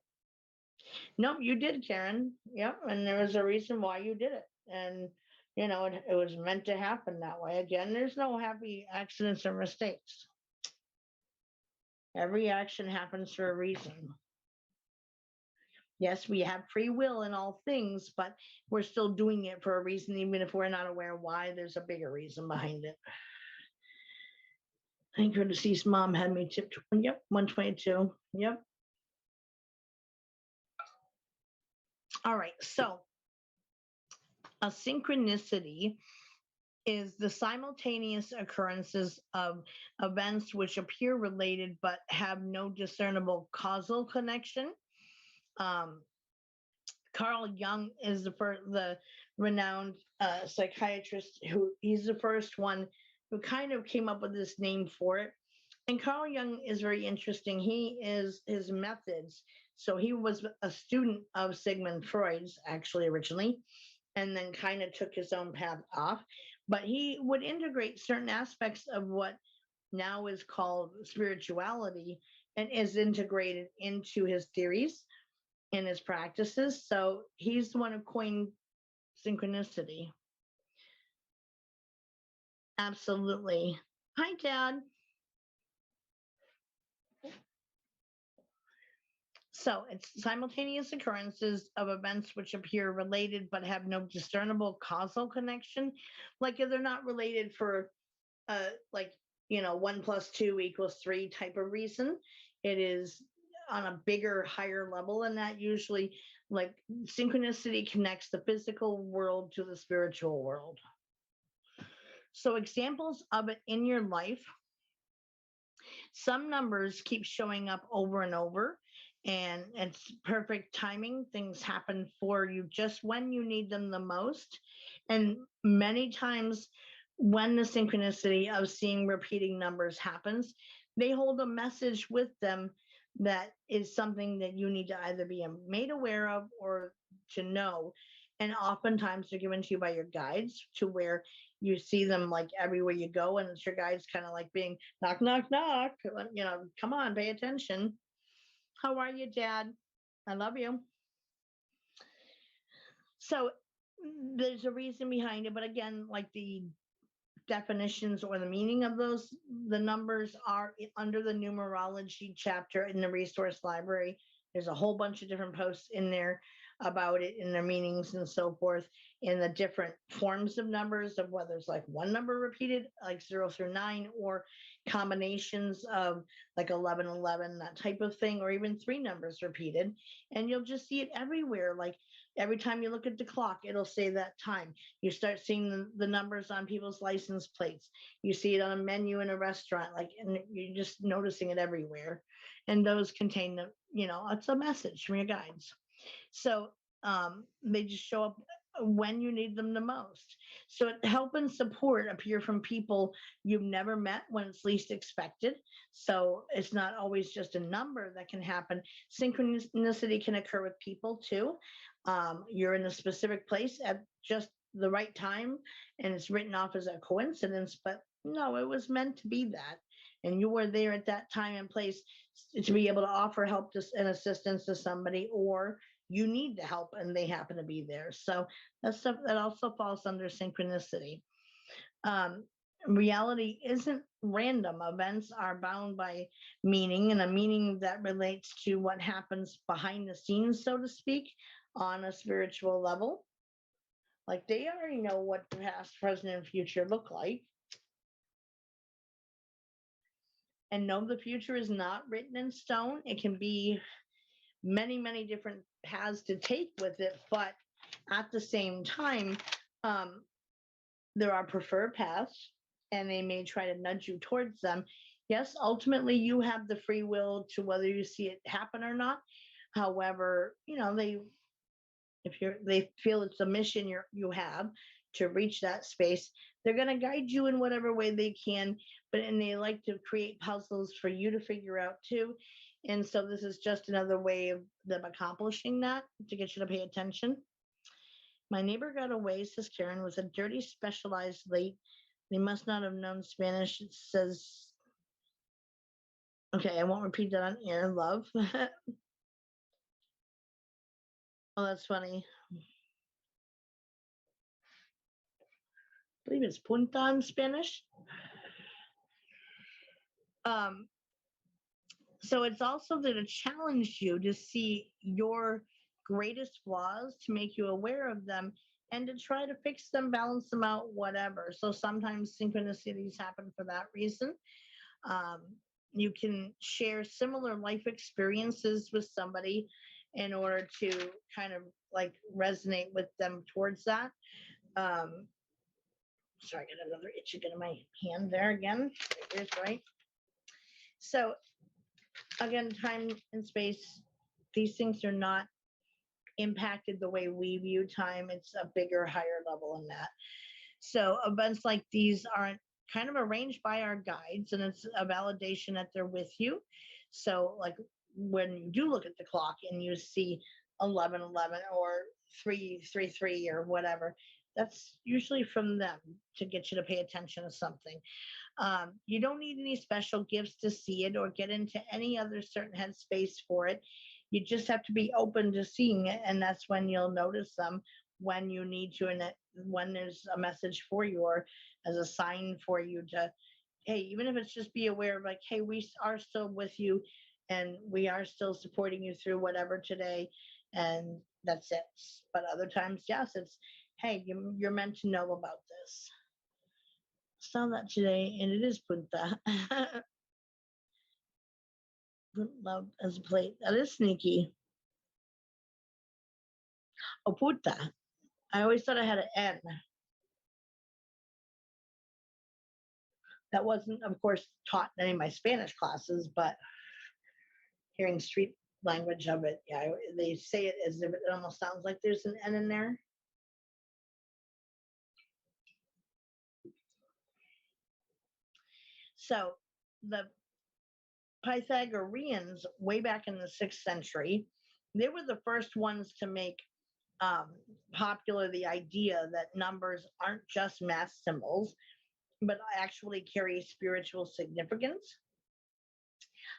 Nope, you did, Karen. Yep, and there was a reason why you did it. And it was meant to happen that way. Again, there's no happy accidents or mistakes. Every action happens for a reason. Yes, we have free will in all things, but we're still doing it for a reason, even if we're not aware why. There's a bigger reason behind it. I think her deceased mom had me tipped. Yep, 122. Yep. All right. So a synchronicity is the simultaneous occurrences of events which appear related but have no discernible causal connection. Um, Carl Jung is the renowned psychiatrist who he's the first one who kind of came up with this name for it. And Carl Jung is very interesting. He is his methods. So he was a student of Sigmund Freud's actually originally, and then kind of took his own path off. But he would integrate certain aspects of what now is called spirituality and is integrated into his theories and his practices. So he's the one who coined synchronicity. Absolutely. Hi, Dad. So it's simultaneous occurrences of events which appear related but have no discernible causal connection. Like if they're not related for like 1 plus 2 equals 3 type of reason. It is on a bigger, higher level than that. Usually, like synchronicity connects the physical world to the spiritual world. So examples of it in your life, some numbers keep showing up over and over, and it's perfect timing. Things happen for you just when you need them the most. And many times, when the synchronicity of seeing repeating numbers happens, they hold a message with them that is something that you need to either be made aware of or to know. And oftentimes they're given to you by your guides, to where you see them like everywhere you go, and it's your guides kind of like being knock, knock, knock. Come on, pay attention. How are you, Dad? I love you. So there's a reason behind it, but again, like the definitions or the meaning of the numbers are under the numerology chapter in the resource library. There's a whole bunch of different posts in there about it and their meanings and so forth, in the different forms of numbers, of whether it's like one number repeated like 0 through 9, or combinations of like 11 11, that type of thing, or even 3 numbers repeated. And you'll just see it everywhere. Like every time you look at the clock, it'll say that time. You start seeing the numbers on people's license plates. You see it on a menu in a restaurant, like, and you're just noticing it everywhere. And those contain it's a message from your guides. So they just show up when you need them the most. So help and support appear from people you've never met when it's least expected. So it's not always just a number that can happen. Synchronicity can occur with people too. You're in a specific place at just the right time, and it's written off as a coincidence, but no, it was meant to be that. And you were there at that time and place to be able to offer help and assistance to somebody, or you need the help and they happen to be there. So that's stuff that also falls under synchronicity. Reality isn't random. Events are bound by meaning, and a meaning that relates to what happens behind the scenes, so to speak, on a spiritual level. Like they already know what the past, present, and future look like. And no, the future is not written in stone. It can be many, many different paths to take with it, but at the same time, there are preferred paths, and they may try to nudge you towards them. Yes, ultimately, you have the free will to whether you see it happen or not. However, they if they feel it's a mission you have to reach that space, they're going to guide you in whatever way they can, and they like to create puzzles for you to figure out too. And so this is just another way of them accomplishing that, to get you to pay attention. My neighbor got away, says Karen, with a dirty specialized late. They must not have known Spanish. It says, okay, I won't repeat that on air, love. Oh, that's funny. I believe it's punta in Spanish. So it's also there to challenge you to see your greatest flaws, to make you aware of them, and to try to fix them, balance them out, whatever. So sometimes synchronicities happen for that reason. Um, you can share similar life experiences with somebody in order to kind of like resonate with them towards that. Sorry, I got another itch again in my hand there again. Here's right. So again, time and space, these things are not impacted the way we view time. It's a bigger, higher level than that. So events like these aren't kind of arranged by our guides, and it's a validation that they're with you. So like when you do look at the clock and you see 11:11 or 3:33 or whatever, that's usually from them to get you to pay attention to something. You don't need any special gifts to see it or get into any other certain headspace for it. You just have to be open to seeing it, and that's when you'll notice them, when you need to, and when there's a message for you or as a sign for you to, hey, even if it's just be aware of like, hey, we are still with you and we are still supporting you through whatever today, and that's it. But other times, yes, it's, hey, you're meant to know about this. Saw that today, and it is punta. Love as a plate. That is sneaky. Oh, puta. I always thought I had an N. That wasn't, of course, taught in any of my Spanish classes, but hearing street language of it, yeah, they say it as if it almost sounds like there's an N in there. So the Pythagoreans, way back in the 6th century, they were the first ones to make popular the idea that numbers aren't just math symbols, but actually carry spiritual significance.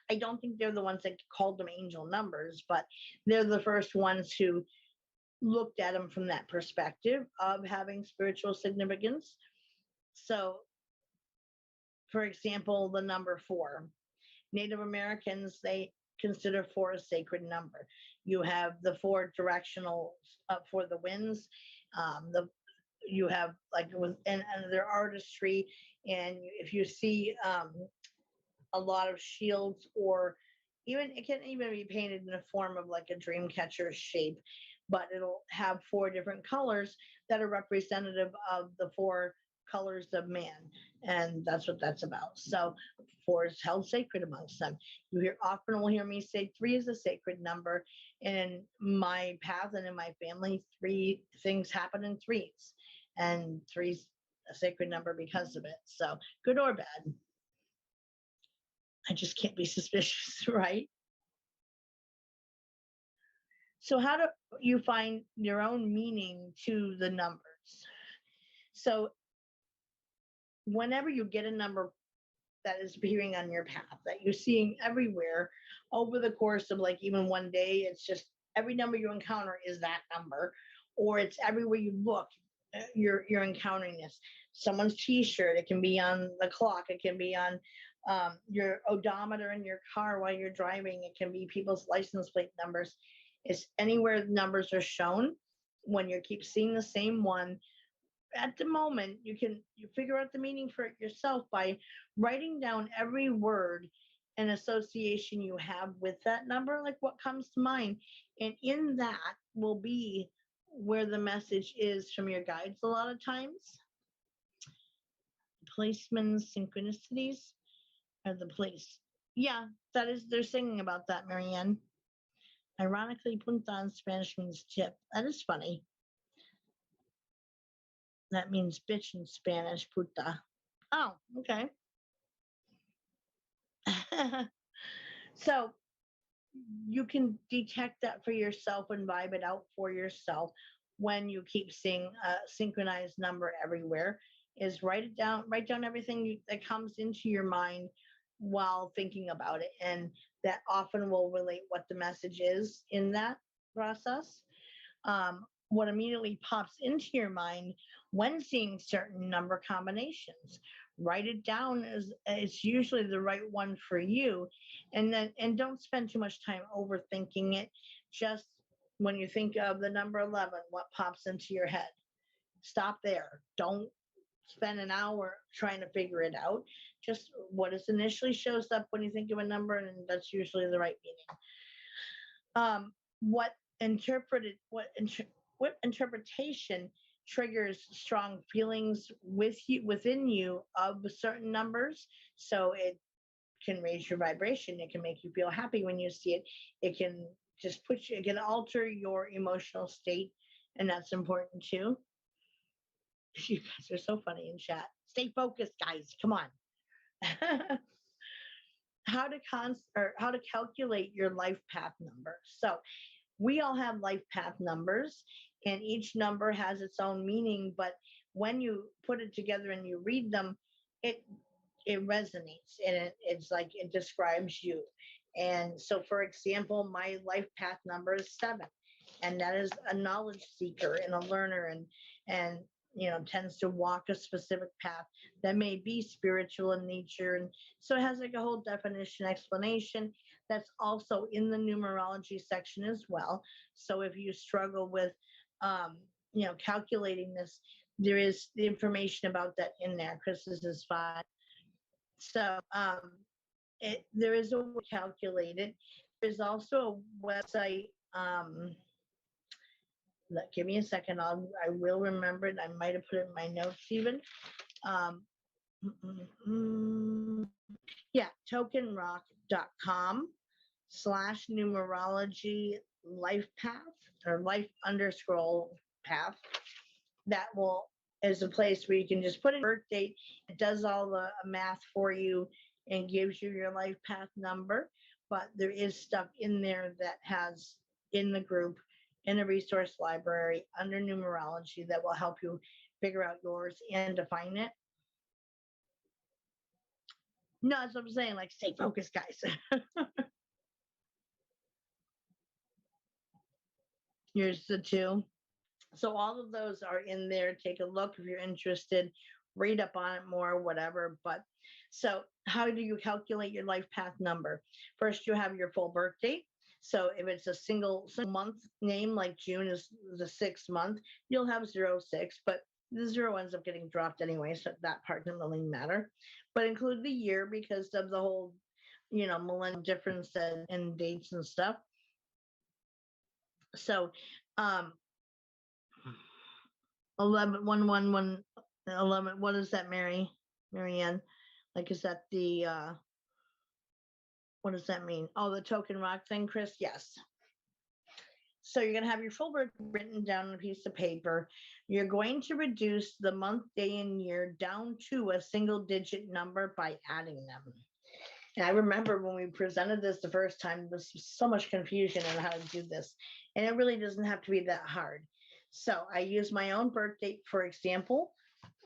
I don't think they're the ones that called them angel numbers, but they're the first ones who looked at them from that perspective of having spiritual significance. So, for example, the number 4. Native Americans, they consider 4 a sacred number. You have the 4 directional for the winds. You have like and their artistry, and if you see a lot of shields, or even it can even be painted in the form of like a dream catcher shape, but it'll have 4 different colors that are representative of the 4 colors of man, and that's what that's about. So 4 is held sacred amongst them. You often will hear me say 3 is a sacred number. In my path and in my family, 3 things happen in 3s, and 3's a sacred number because of it. So good or bad, I just can't be suspicious, right? So how do you find your own meaning to the numbers? So whenever you get a number that is appearing on your path, that you're seeing everywhere over the course of like even one day, it's just every number you encounter is that number, or it's everywhere you look, you're encountering this. Someone's t-shirt, it can be on the clock, it can be on your odometer in your car while you're driving, it can be people's license plate numbers. It's anywhere numbers are shown. When you keep seeing the same one, at the moment you figure out the meaning for it yourself by writing down every word and association you have with that number, like what comes to mind, and in that will be where the message is from your guides. A lot of times placements, synchronicities are the place. Yeah, that is, they're singing about that, Marianne. Ironically, punta in Spanish means tip. That is funny. That means bitch in Spanish, puta. Oh, okay. So you can detect that for yourself and vibe it out for yourself when you keep seeing a synchronized number everywhere. Is write down everything that comes into your mind while thinking about it. And that often will relate what the message is in that process. What immediately pops into your mind when seeing certain number combinations. Write it down as it's usually the right one for you, and don't spend too much time overthinking it. Just when you think of the number 11, what pops into your head? Stop there. Don't spend an hour trying to figure it out. Just what is initially shows up when you think of a number, and that's usually the right meaning. What interpreted what interpretation triggers strong feelings within you of certain numbers. So it can raise your vibration, it can make you feel happy when you see it, it can just put you, it can alter your emotional state, and that's important too. You guys are so funny in chat. Stay focused, guys, come on. How to calculate your life path number. So we all have life path numbers, and each number has its own meaning, but when you put it together and you read them, it it resonates, and it's like it describes you. And so, for example, my life path number is 7, and that is a knowledge seeker and a learner, and tends to walk a specific path that may be spiritual in nature. And so it has like a whole definition explanation that's also in the numerology section as well. So if you struggle with calculating this, there is the information about that in there. Chris's is 5. So there is a way to calculate it. There's also a website. Give me a second. I will remember it. I might have put it in my notes even. Um, yeah, tokenrock.com/numerology life path, or life underscore path. That will is a place where you can just put in birth date. It does all the math for you and gives you your life path number. But there is stuff in there that has in the group, in the resource library under numerology, that will help you figure out yours and define it. No, that's what I'm saying. Like, stay focused, guys. Here's the 2. So all of those are in there. Take a look if you're interested. Read up on it more, whatever. But so how do you calculate your life path number? First, you have your full birth date. So if it's a single month name, like June is the 6th month, you'll have 06, but the 0 ends up getting dropped anyway, so that part doesn't really matter. But include the year because of the whole, millennial difference in dates and stuff. So 11 1 1 1 11. What is that, Marianne? Like, is that the what does that mean? Oh, the token rock thing, Chris? Yes. So you're going to have your full birth written down on a piece of paper. You're going to reduce the month, day, and year down to a single digit number by adding them. And I remember when we presented this the first time, there was so much confusion on how to do this. And it really doesn't have to be that hard. So I use my own birth date, for example,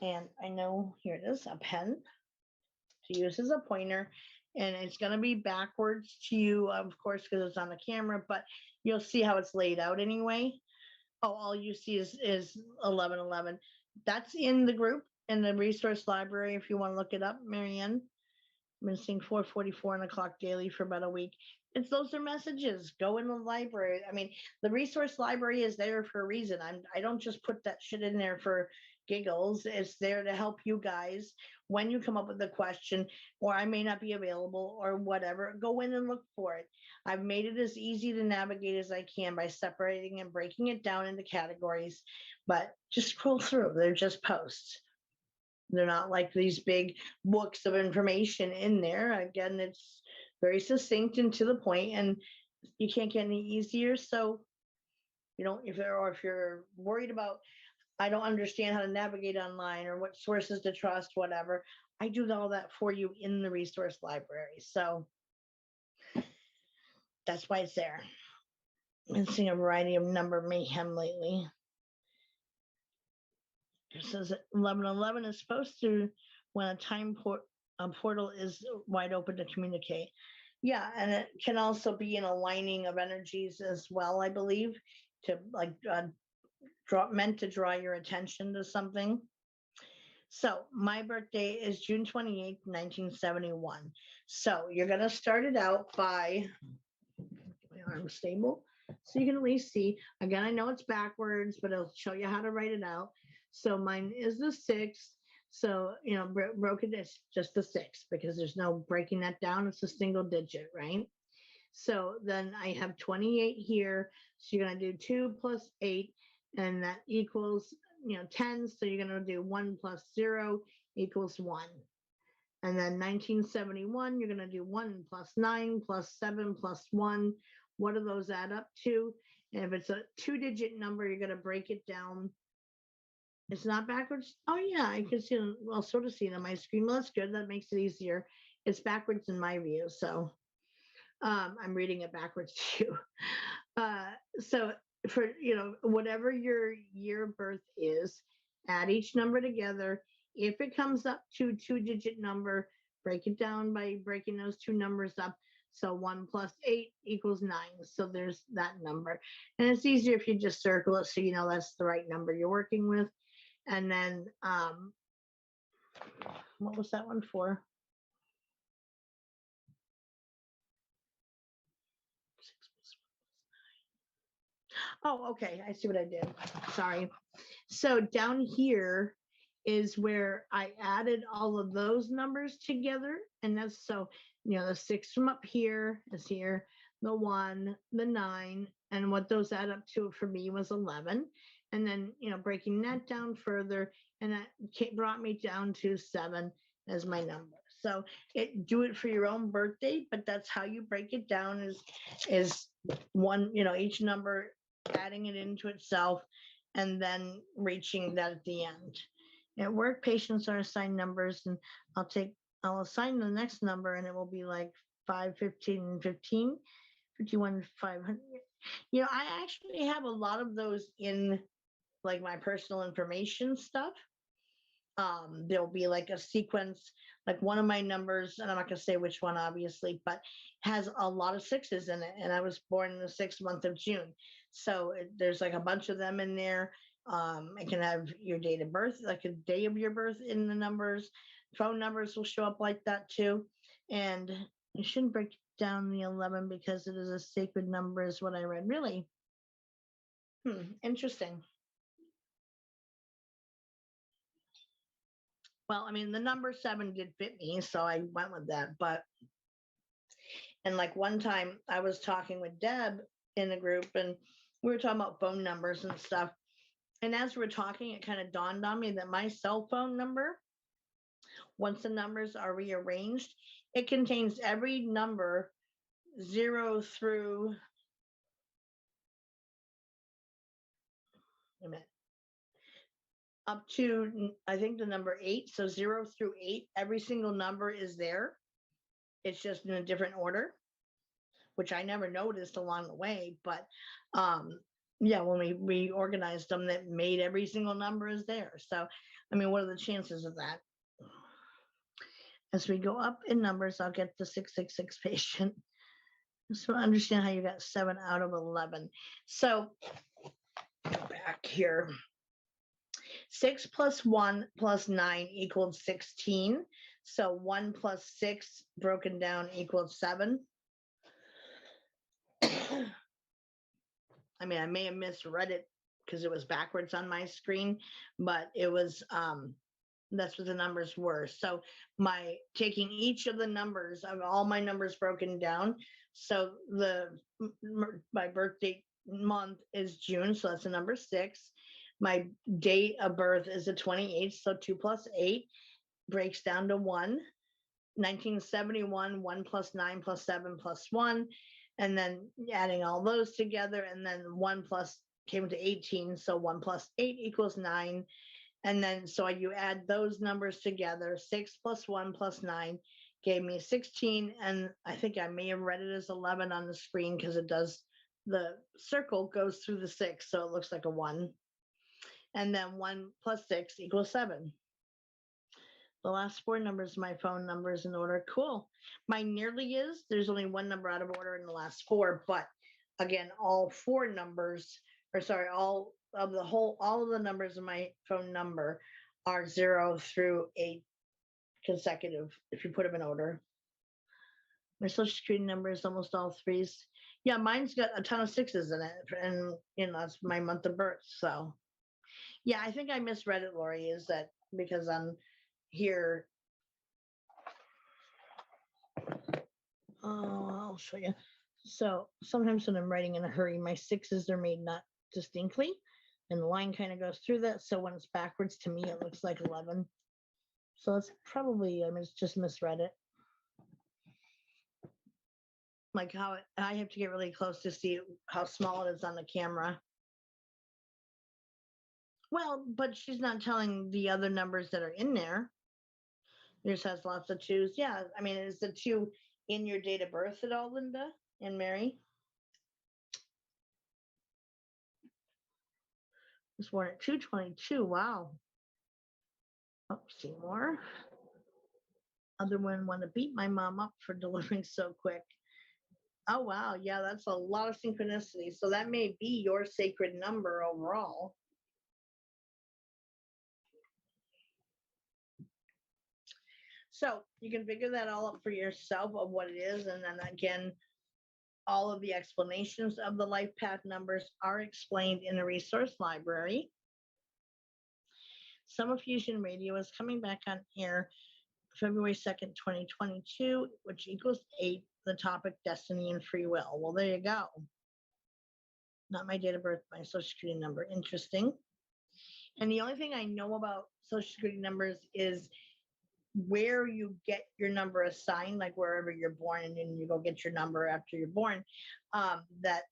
and I know, here it is, a pen to use as a pointer. And it's going to be backwards to you, of course, because it's on the camera, but you'll see how it's laid out anyway. Oh, all you see is 1111. That's in the group, in the resource library, if you want to look it up, Marianne. I've been seeing 444 on the clock daily for about a week. Those are messages. Go in the library. I mean, the resource library is there for a reason. I don't just put that shit in there for giggles. It's there to help you guys when you come up with a question, or I may not be available or whatever. Go in and look for it. I've made it as easy to navigate as I can by separating and breaking it down into categories, but just scroll through. They're just posts. They're not like these big books of information in there. Again, it's very succinct and to the point, and you can't get any easier. So you know, if you're worried about, I don't understand how to navigate online or what sources to trust, whatever, I do all that for you in the resource library. So that's why it's there. Been seeing a variety of number mayhem lately. It says 1111 is supposed to, when a time portal is wide open to communicate. Yeah, and it can also be an aligning of energies as well, I believe, to like meant to draw your attention to something. So my birthday is June 28th, 1971. So you're going to start it out by, my arm stable, so you can at least see. Again, I know it's backwards, but it'll show you how to write it out. So mine is the 6. So, you know, broken is just the 6 because there's no breaking that down. It's a single digit, right? So then I have 28 here. So you're going to do 2 plus 8, and that equals, you know, 10. So you're going to do 1 plus 0 equals 1. And then 1971, you're going to do 1 plus 9 plus 7 plus 1. What do those add up to? And if it's a 2-digit number, you're going to break it down. It's not backwards. Oh yeah, I can see it. Well, sort of see it on my screen. Well, that's good. That makes it easier. It's backwards in my view. So I'm reading it backwards too. So for, you know, whatever your year of birth is, add each number together. If it comes up to 2-digit number, break it down by breaking those 2 numbers up. So 1 plus 8 equals 9. So there's that number. And it's easier if you just circle it so you know that's the right number you're working with. And then, what was that one for? Oh, okay. I see what I did. Sorry. So down here is where I added all of those numbers together. And that's so, you know, the 6 from up here is here, the 1, the 9, and what those add up to for me was 11. And then, you know, breaking that down further, and that brought me down to 7 as my number. So do it for your own birthday, but that's how you break it down is one, you know, each number, adding it into itself, and then reaching that at the end. At work, patients are assigned numbers, and I'll assign the next number, and it will be like 5, 15, 15, 51, 500. You know, I actually have a lot of those in like my personal information stuff. There'll be like a sequence, like one of my numbers, and I'm not going to say which one, obviously, but has a lot of 6s in it. And I was born in the 6th month of June. So there's like a bunch of them in there. It can have your date of birth, like a day of your birth in the numbers. Phone numbers will show up like that too. And you shouldn't break down the 11 because it is a sacred number, is what I read. Really? Interesting. Well, I mean, the number 7 did fit me, so I went with that. But, and like one time I was talking with Deb in a group, and we were talking about phone numbers and stuff. And as we're talking, it kind of dawned on me that my cell phone number, once the numbers are rearranged, it contains every number 0 through, wait a minute, up to, I think, the number 8. So 0 through 8, every single number is there. It's just in a different order, which I never noticed along the way. But yeah, when we reorganized them, that made every single number is there. So, I mean, what are the chances of that? As we go up in numbers, I'll get the 666 patient. So I understand how you got 7 out of 11. So back here, 6 plus 1 plus 9 equals 16. So 1 plus 6 broken down equals 7. I mean, I may have misread it because it was backwards on my screen, but it was, that's what the numbers were. So taking each of the numbers of all my numbers broken down. So my birthday month is June, so that's the number 6. My date of birth is the 28th, so 2 plus 8 breaks down to 1. 1971, 1 plus 9 plus 7 plus 1. and then adding all those together, and then 1 plus came to 18. So 1 plus 8 equals 9. And then so you add those numbers together. 6 plus 1 plus 9 gave me 16. And I think I may have read it as 11 on the screen because it does, the circle goes through the 6. So it looks like a 1. And then 1 plus 6 equals 7. The last 4 numbers, my phone numbers in order. Cool. Mine nearly is. There's only 1 number out of order in the last 4, but again, all 4 numbers, or sorry, all of the numbers in my phone number are 0 through 8 consecutive if you put them in order. My social security number is almost all 3s. Yeah, mine's got a ton of 6s in it, and that's my month of birth. So yeah, I think I misread it, Lori, is that because I'm here. I'll show you. So sometimes when I'm writing in a hurry, my 6s are made not distinctly, and the line kind of goes through that. So when it's backwards, to me, it looks like 11. So it's probably, just misread it. Like how I have to get really close to see how small it is on the camera. Well, but she's not telling the other numbers that are in there. Yours has lots of 2s. Yeah, is the 2 in your date of birth at all, Linda and Mary? Was born at 2:22. Wow. Oh, see more. Other one want to beat my mom up for delivering so quick. Oh, wow. Yeah, that's a lot of synchronicity. So that may be your sacred number overall. So you can figure that all up for yourself of what it is. And then again, all of the explanations of the life path numbers are explained in the resource library. Soma Fusion Radio is coming back on air February 2nd, 2022, which equals 8, the topic destiny and free will. Well, there you go. Not my date of birth, my social security number. Interesting. And the only thing I know about social security numbers is where you get your number assigned, like wherever you're born, and then you go get your number after you're born. That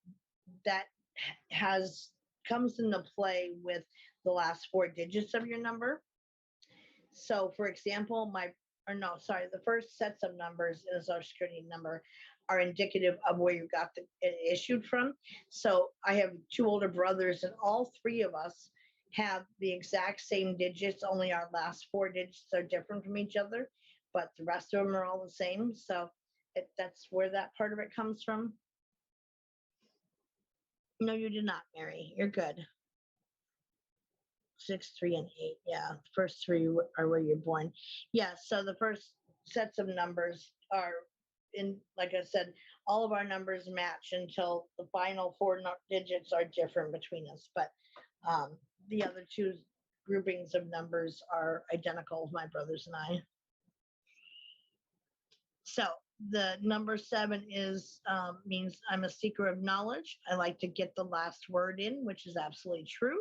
comes into play with the last 4 digits of your number. So, for example, the first sets of numbers in a social security number are indicative of where you got it issued from. So I have 2 older brothers, and all 3 of us have the exact same digits, only our last 4 digits are different from each other, but the rest of them are all the same. So that's where that part of it comes from. No, you did not, Mary. You're good. 6, 3, and 8. Yeah, the first 3 are where you're born. Yeah, so the first sets of numbers are like I said, all of our numbers match until the final 4 digits are different between us. But the other 2 groupings of numbers are identical, my brothers and I. So the number 7 means I'm a seeker of knowledge. I like to get the last word in, which is absolutely true.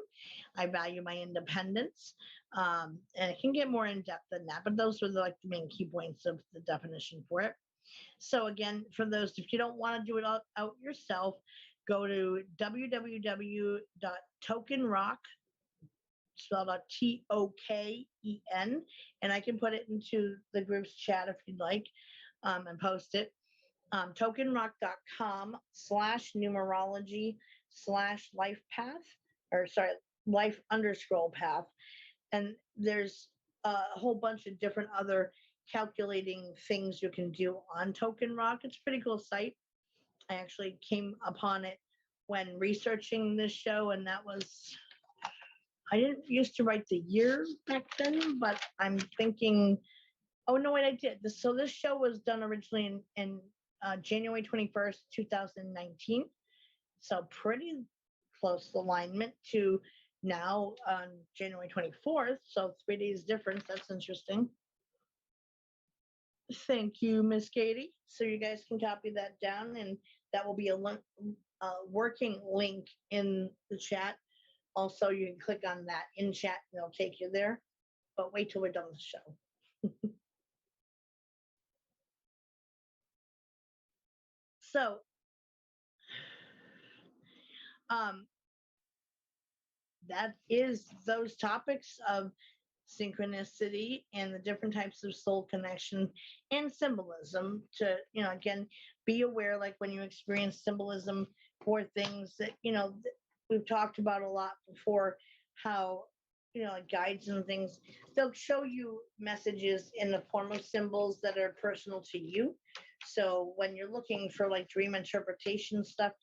I value my independence. And it can get more in depth than that, but those are the main key points of the definition for it. So again, for those, if you don't want to do it out yourself, go to www.tokenrock, spelled out TOKEN, and I can put it into the group's chat if you'd like, and post it. tokenrock.com/numerology/life_path. And there's a whole bunch of different other calculating things you can do on Token Rock. It's a pretty cool site. I actually came upon it when researching this show, and I didn't used to write the year back then, but I'm thinking, oh no, wait, I did. So this show was done originally in January 21st, 2019. So pretty close alignment to now on January 24th. So 3 days difference. That's interesting. Thank you, Miss Katie. So you guys can copy that down, and that will be a working link in the chat. Also, you can click on that in chat, and it'll take you there. But wait till we're done with the show. So Um, that is those topics of synchronicity and the different types of soul connection and symbolism to, again, be aware, like when you experience symbolism for things that, we've talked about a lot before, how, like guides and things, they'll show you messages in the form of symbols that are personal to you. So when you're looking for like dream interpretation stuff,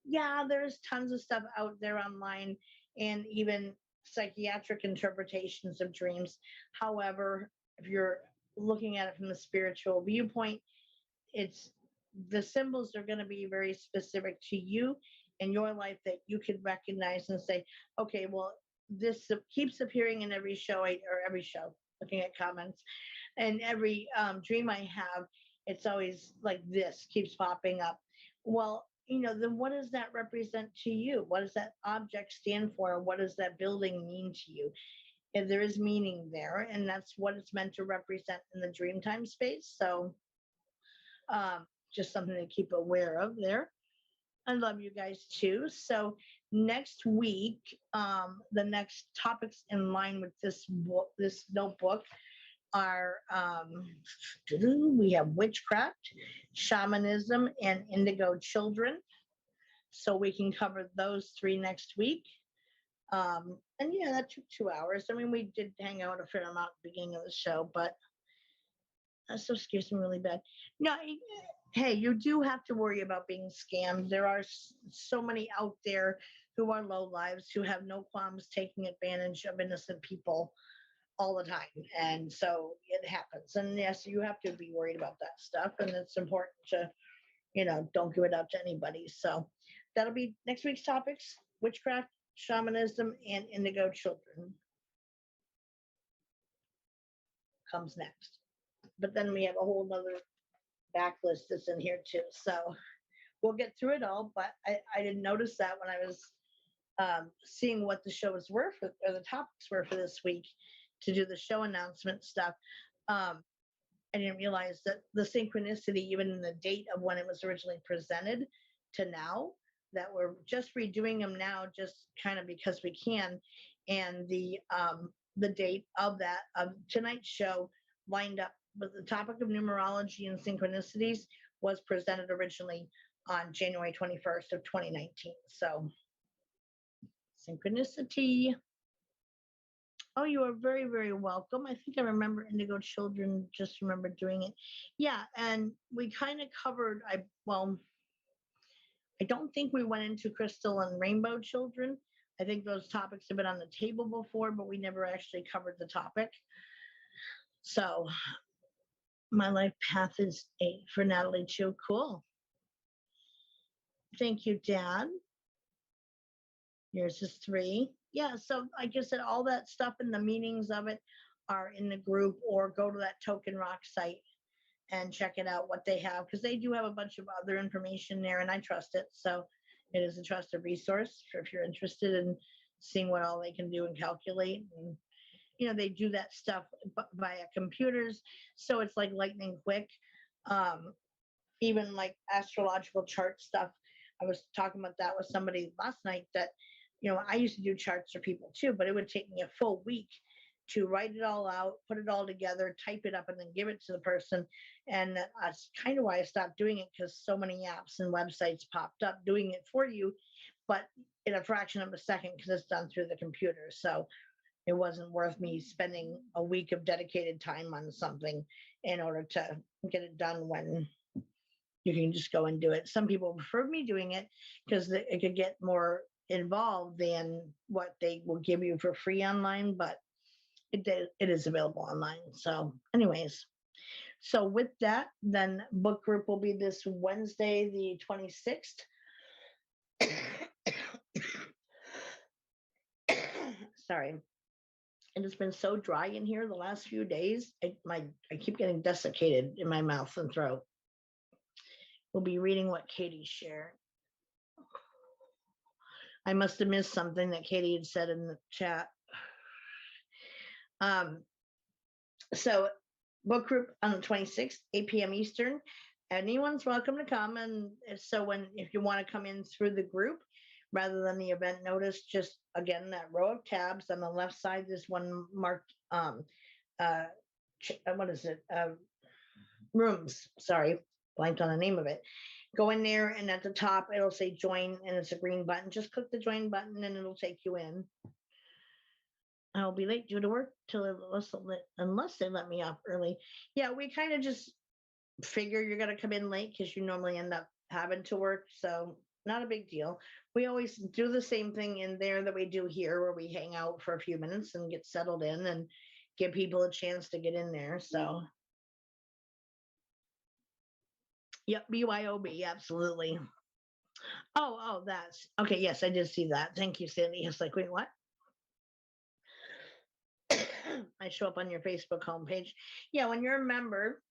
yeah, there's tons of stuff out there online, and even psychiatric interpretations of dreams. However, if you're looking at it from the spiritual viewpoint, it's the symbols are going to be very specific to you in your life that you could recognize and say, okay, well, this keeps appearing in every show or every show, looking at comments, and every dream I have, it's always like this keeps popping up. Well, then what does that represent to you? What does that object stand for? What does that building mean to you? And there is meaning there, and that's what it's meant to represent in the dream time space. So just something to keep aware of there. I love you guys too. So next week, the next topics in line with this book, this notebook, are we have witchcraft, shamanism, and indigo children. So we can cover those 3 next week. And yeah, that took 2 hours. I mean, we did hang out a fair amount at the beginning of the show, but that still scares me really bad. No, hey, you do have to worry about being scammed. There are so many out there who are low lives, who have no qualms taking advantage of innocent people all the time. And so it happens. And yes, you have to be worried about that stuff. And it's important to, don't give it up to anybody. So that'll be next week's topics: witchcraft, shamanism, and indigo children comes next. But then we have a whole nother backlist that's in here too. So we'll get through it all. But I didn't notice that when I was seeing what the shows were for, or the topics were for this week to do the show announcement stuff. I didn't realize that the synchronicity, even in the date of when it was originally presented to now, that we're just redoing them now, just kind of because we can. And the date of that of tonight's show lined up with the topic of numerology and synchronicities was presented originally on January 21st of 2019. So synchronicity. Oh, you are very, very welcome. I think I remember indigo children, just remember doing it. Yeah, and we kind of covered, I don't think we went into crystal and rainbow children. I think those topics have been on the table before, but we never actually covered the topic. So my life path is 8 for Natalie too. Cool. Thank you, Dad. Yours is 3. Yeah, so like I said, all that stuff and the meanings of it are in the group, or go to that Token Rock site and check it out, what they have, because they do have a bunch of other information there, and I trust it. So it is a trusted resource for if you're interested in seeing what all they can do and calculate. And they do that stuff via computers, so it's like lightning quick. Even like astrological chart stuff, I was talking about that with somebody last night, that I used to do charts for people too, but it would take me a full week to write it all out, put it all together, type it up, and then give it to the person. And that's kind of why I stopped doing it, because so many apps and websites popped up doing it for you, but in a fraction of a second, because it's done through the computer. So it wasn't worth me spending a week of dedicated time on something in order to get it done when you can just go and do it. Some people prefer me doing it because it could get more involved than what they will give you for free online, but it is available online. So anyways, so with that, then book group will be this Wednesday, the 26th. Sorry. And it's been so dry in here the last few days. I keep getting desiccated in my mouth and throat. We'll be reading what Katie shared. I must have missed something that Katie had said in the chat. So book group on the 26th, 8 p.m. Eastern. Anyone's welcome to come. And so if you want to come in through the group, rather than the event notice. Just again, that row of tabs on the left side, there's one marked, what is it? Rooms. Sorry, blanked on the name of it. Go in there, and at the top, it'll say join, and it's a green button. Just click the join button, and it'll take you in. I'll be late due to work unless they let me off early. Yeah, we kind of just figure you're going to come in late because you normally end up having to work. So not a big deal. We always do the same thing in there that we do here, where we hang out for a few minutes and get settled in and give people a chance to get in there. So, yep, BYOB, absolutely. Oh, that's okay. Yes, I did see that. Thank you, Sandy. It's like, wait, what? I show up on your Facebook homepage. Yeah, when you're a member,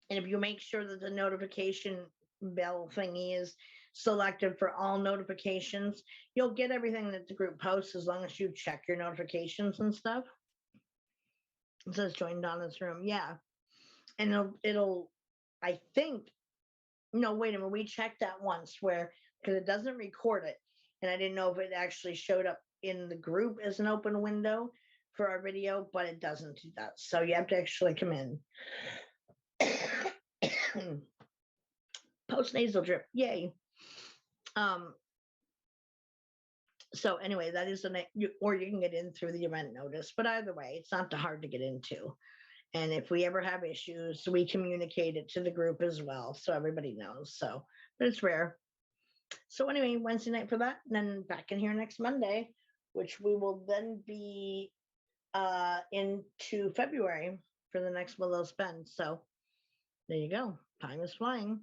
and if you make sure that the notification bell thingy is selected for all notifications, you'll get everything that the group posts as long as you check your notifications and stuff. It says join Donna's room. Yeah. And it'll I think, no, wait a minute. We checked that once because it doesn't record it. And I didn't know if it actually showed up in the group as an open window for our video, but it doesn't do that. So you have to actually come in. Post nasal drip, yay. So anyway, that is or you can get in through the event notice, but either way, it's not too hard to get into. And if we ever have issues, we communicate it to the group as well, so everybody knows. So, but it's rare. So anyway, Wednesday night for that, and then back in here next Monday, which we will then be into February for the next Willows spend. So there you go. Time is flying.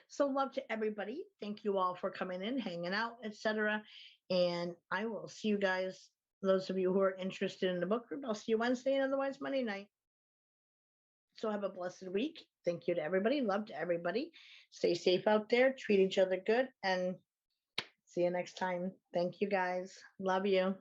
So love to everybody. Thank you all for coming in, hanging out, etc. And I will see you guys, those of you who are interested in the book group. I'll see you Wednesday and otherwise Monday night. So have a blessed week. Thank you to everybody. Love to everybody. Stay safe out there. Treat each other good. And see you next time. Thank you, guys. Love you.